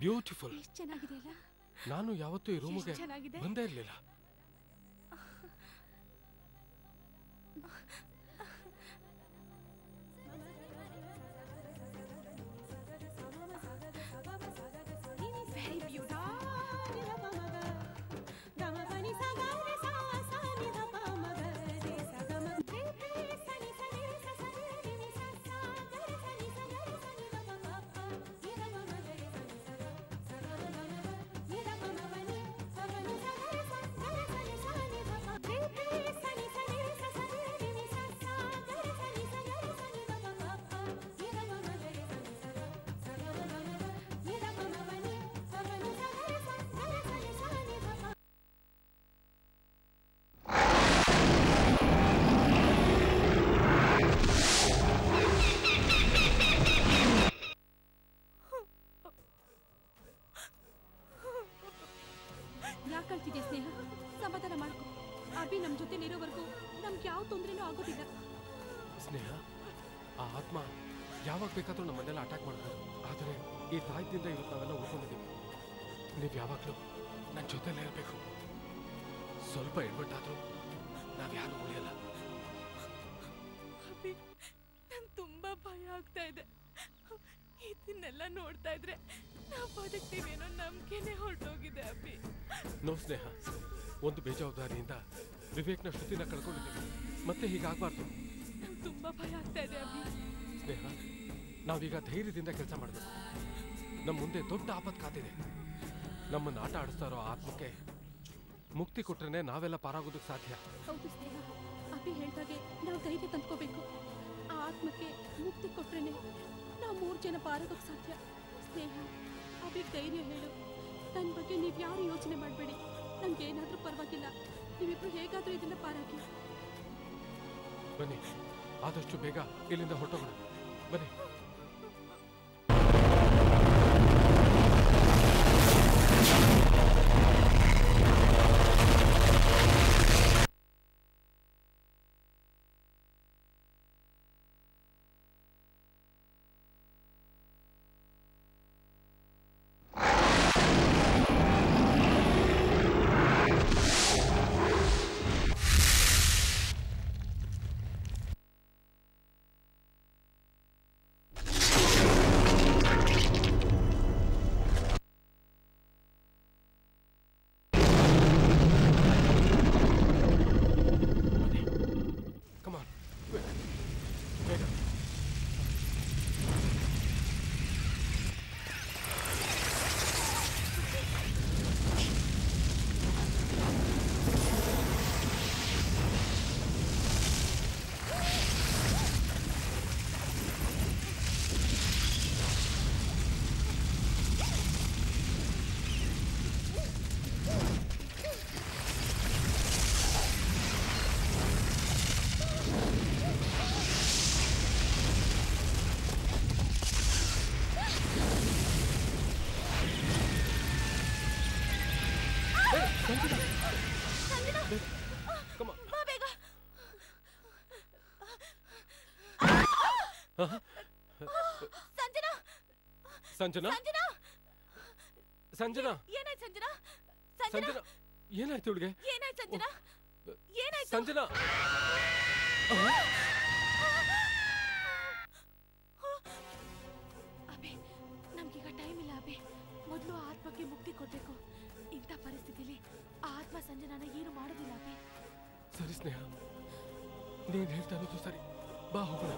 ಬ್ಯೂಟಿಫುಲ್. ಎಷ್ಟು ಚೆನ್ನಾಗಿದೆ ಅಲ್ಲ. ನಾನು ಯಾವತ್ತೂ ಈ ರೂಮಿಗೆ ಬಂದೇ ಇರಲಿಲ್ಲ. ಯಾಕಳ್ತಿದ್ಯಾ ಸ್ನೇಹ? ಸಮಾಧಾನ ಮಾಡ್ಕೊ. ಅಭಿ ನಮ್ ಜೊತೆಲಿರೋವರೆಗೂ ನಮ್ಗೆ ಯಾವ ತೊಂದ್ರೆನೂ ಆಗೋದಿಲ್ಲ. ಸ್ನೇಹ, ಆ ಆತ್ಮ ಯಾವಾಗ ಬೇಕಾದ್ರೂ ನಮ್ಮನ್ನೆಲ್ಲ ಅಟ್ಯಾಕ್ ಮಾಡ್ಬೋದು. ಆದರೆ ಈ ತಾಯ್ತಿಂದ ಇವತ್ತು ನಾವೆಲ್ಲ ಉಳ್ಕೊಂಡಿದ್ದೀವಿ. ನೀವು ಯಾವಾಗಲೂ ನನ್ನ ಜೊತೆಲೇ ಇರಬೇಕು. ಸ್ವಲ್ಪ ಎಡ್ವಟ್ಟಾದ್ರೂ ನಾವ್ಯಾರು ಉಳಿಯಲ್ಲ. ಅಭಿ, ನಂಗೆ ತುಂಬಾ ಭಯ ಆಗ್ತಾ ಇದೆ. ಇದನ್ನೆಲ್ಲ ನೋಡ್ತಾ ಇದ್ರೆ ನಾವು ಬದುಕ್ತೀವೇನೋ ನಂಬಿಕೆನೆ ಹೊರಟೋಗಿದೆ ಅಭಿ. ನೋ ಸ್ನೇಹ, ಒಂದು ಬೇಜವಾಬ್ದಾರಿಯಿಂದ ವಿವೇಕ್ನ ಶ್ರುತಿನ ಕಳ್ಕೊಂಡಿದ್ದೀವಿ. ಮತ್ತೆ ಹೀಗಾಗಬಾರ್ದು. ನಂಗೆ ತುಂಬಾ ಭಯ ಆಗ್ತಾ ಇದೆ ಅಭಿ. ಸ್ನೇಹ, ನಾವೀಗ ಧೈರ್ಯದಿಂದ ಕೆಲಸ ಮಾಡಬೇಕು. ನಮ್ಮ ಮುಂದೆ ದೊಡ್ಡ ಆಪತ್ತು ಕಾತಿದೆ. ನಮ್ಮನ್ನು ಆಟ ಆಡಿಸ್ತಾ ಇರೋ ಆತ್ಮಕ್ಕೆ ಮುಕ್ತಿ ಕೊಟ್ರೆ ನಾವೆಲ್ಲ ಪಾರಾಗೋದಕ್ಕೆ ಸಾಧ್ಯ. ಹೌದು ಸ್ನೇಹ, ಅಭಿ ಹೇಳ್ದಾಗೆ ನಾವು ಧೈರ್ಯ ತಂದ್ಕೋಬೇಕು. ಆ ಆತ್ಮಕ್ಕೆ ಮುಕ್ತಿ ಕೊಟ್ರೇನೆ ನಾವು 3 ಜನ ಪಾರಾಗೋಕ್ ಸಾಧ್ಯ. ಸ್ನೇಹ, ಅಭಿಗೆ ಧೈರ್ಯ ಹೇಳು. ನನ್ನ ಬಗ್ಗೆ ನೀವು ಯಾರು ಯೋಚನೆ ಮಾಡಬೇಡಿ. ನಂಗೇನಾದ್ರೂ ಪರವಾಗಿಲ್ಲ. ನೀವಿಬ್ರು ಹೇಗಾದ್ರೂ ಇದನ್ನ ಪಾರಾಗಿ. ಬನ್ನಿ, ಆದಷ್ಟು ಬೇಗ ಇಲ್ಲಿಂದ ಹೊರಟೋಗೋಣ. ಬನ್ನಿ. ಸಂಜನಾ ಸಂಜನಾ ಸಂಜನಾ ಸಂಜನಾ ಏನಾಯ್ತು ಸಂಜನಾ ಸಂಜನಾ ಸಂಜನಾ ಏನಾಯ್ತು ಇವಳಿಗೆ ಏನಾಯ್ತು ಸಂಜನಾ ಏನಾಯ್ತು ಸಂಜನಾ ಅಬೆ ನಮ್ಗೀಗ ಟೈಮ್ ಇಲ್ಲ ಅಬೆ. ಮೊದಲು ಆತ್ಮಕ್ಕೆ ಮುಕ್ತಿ ಕೊಡ್ಬೇಕು. ಇಂಥ ಪರಿಸ್ಥಿತಿಲಿ ಆ ಆತ್ಮ ಸಂಜನಾನ ಏನು ಮಾಡೋದಿಲ್ಲ ಅಬೆ. ಸರಿ ಸ್ನೇಹ, ನೀನ್ ಹೇಳ್ತಾ ಇರೋದು ಸರಿ. ಬಾ ಹೋಗೋಣ.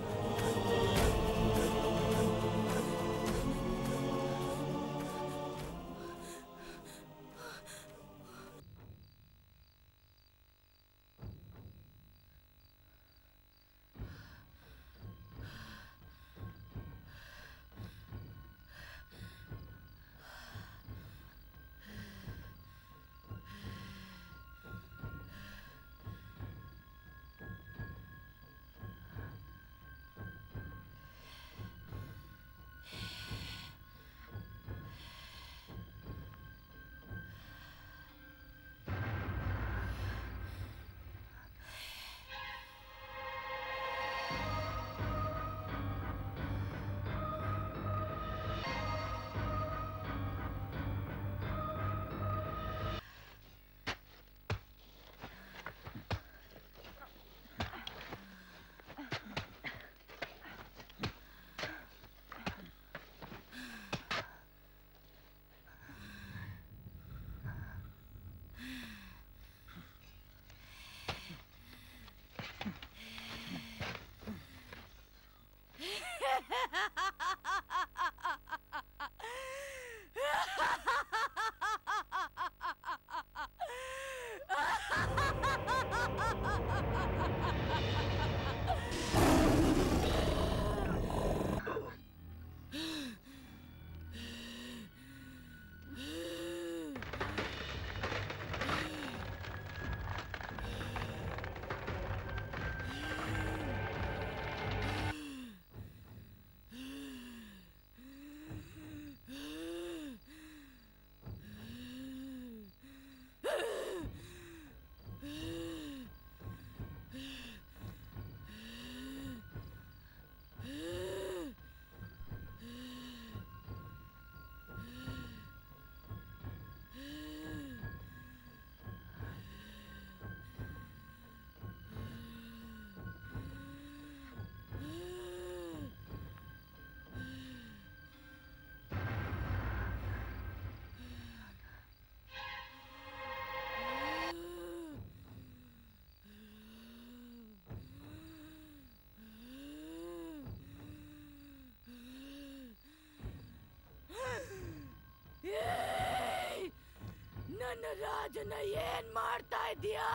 ನನ್ನ ರಾಜನ ಏನ್ ಮಾಡ್ತಾ ಇದೀಯಾ?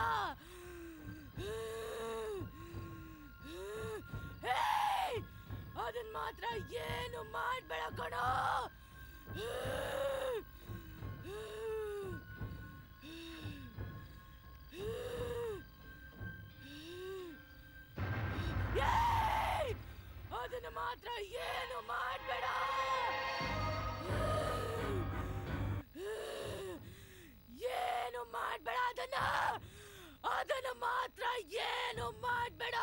ಅದನ್ ಮಾತ್ರ ಏನು ಮಾಡ್ಬೇಡ ಕಣೋ. ಅದನ್ನ ಮಾತ್ರ ಏನು ಮಾಡ್ಬೇಡ. ಏನು ಮಾಡ್ಬೇಡ ಅದನ್ನ ಮಾತ್ರ ಏನು ಮಾಡ್ಬೇಡ.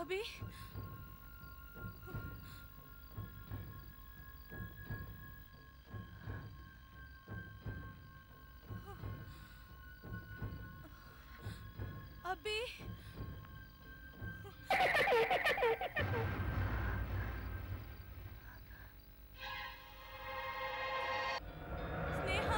ಅಭಿ, ಅಭಿ ಸ್ನೇಹ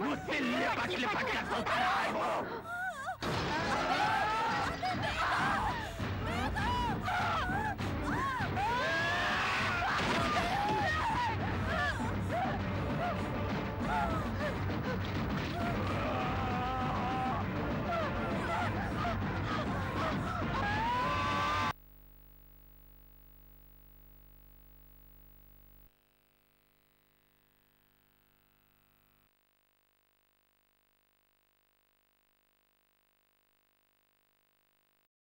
मुझसे लिपट लिपट कर सोता रहा है वो।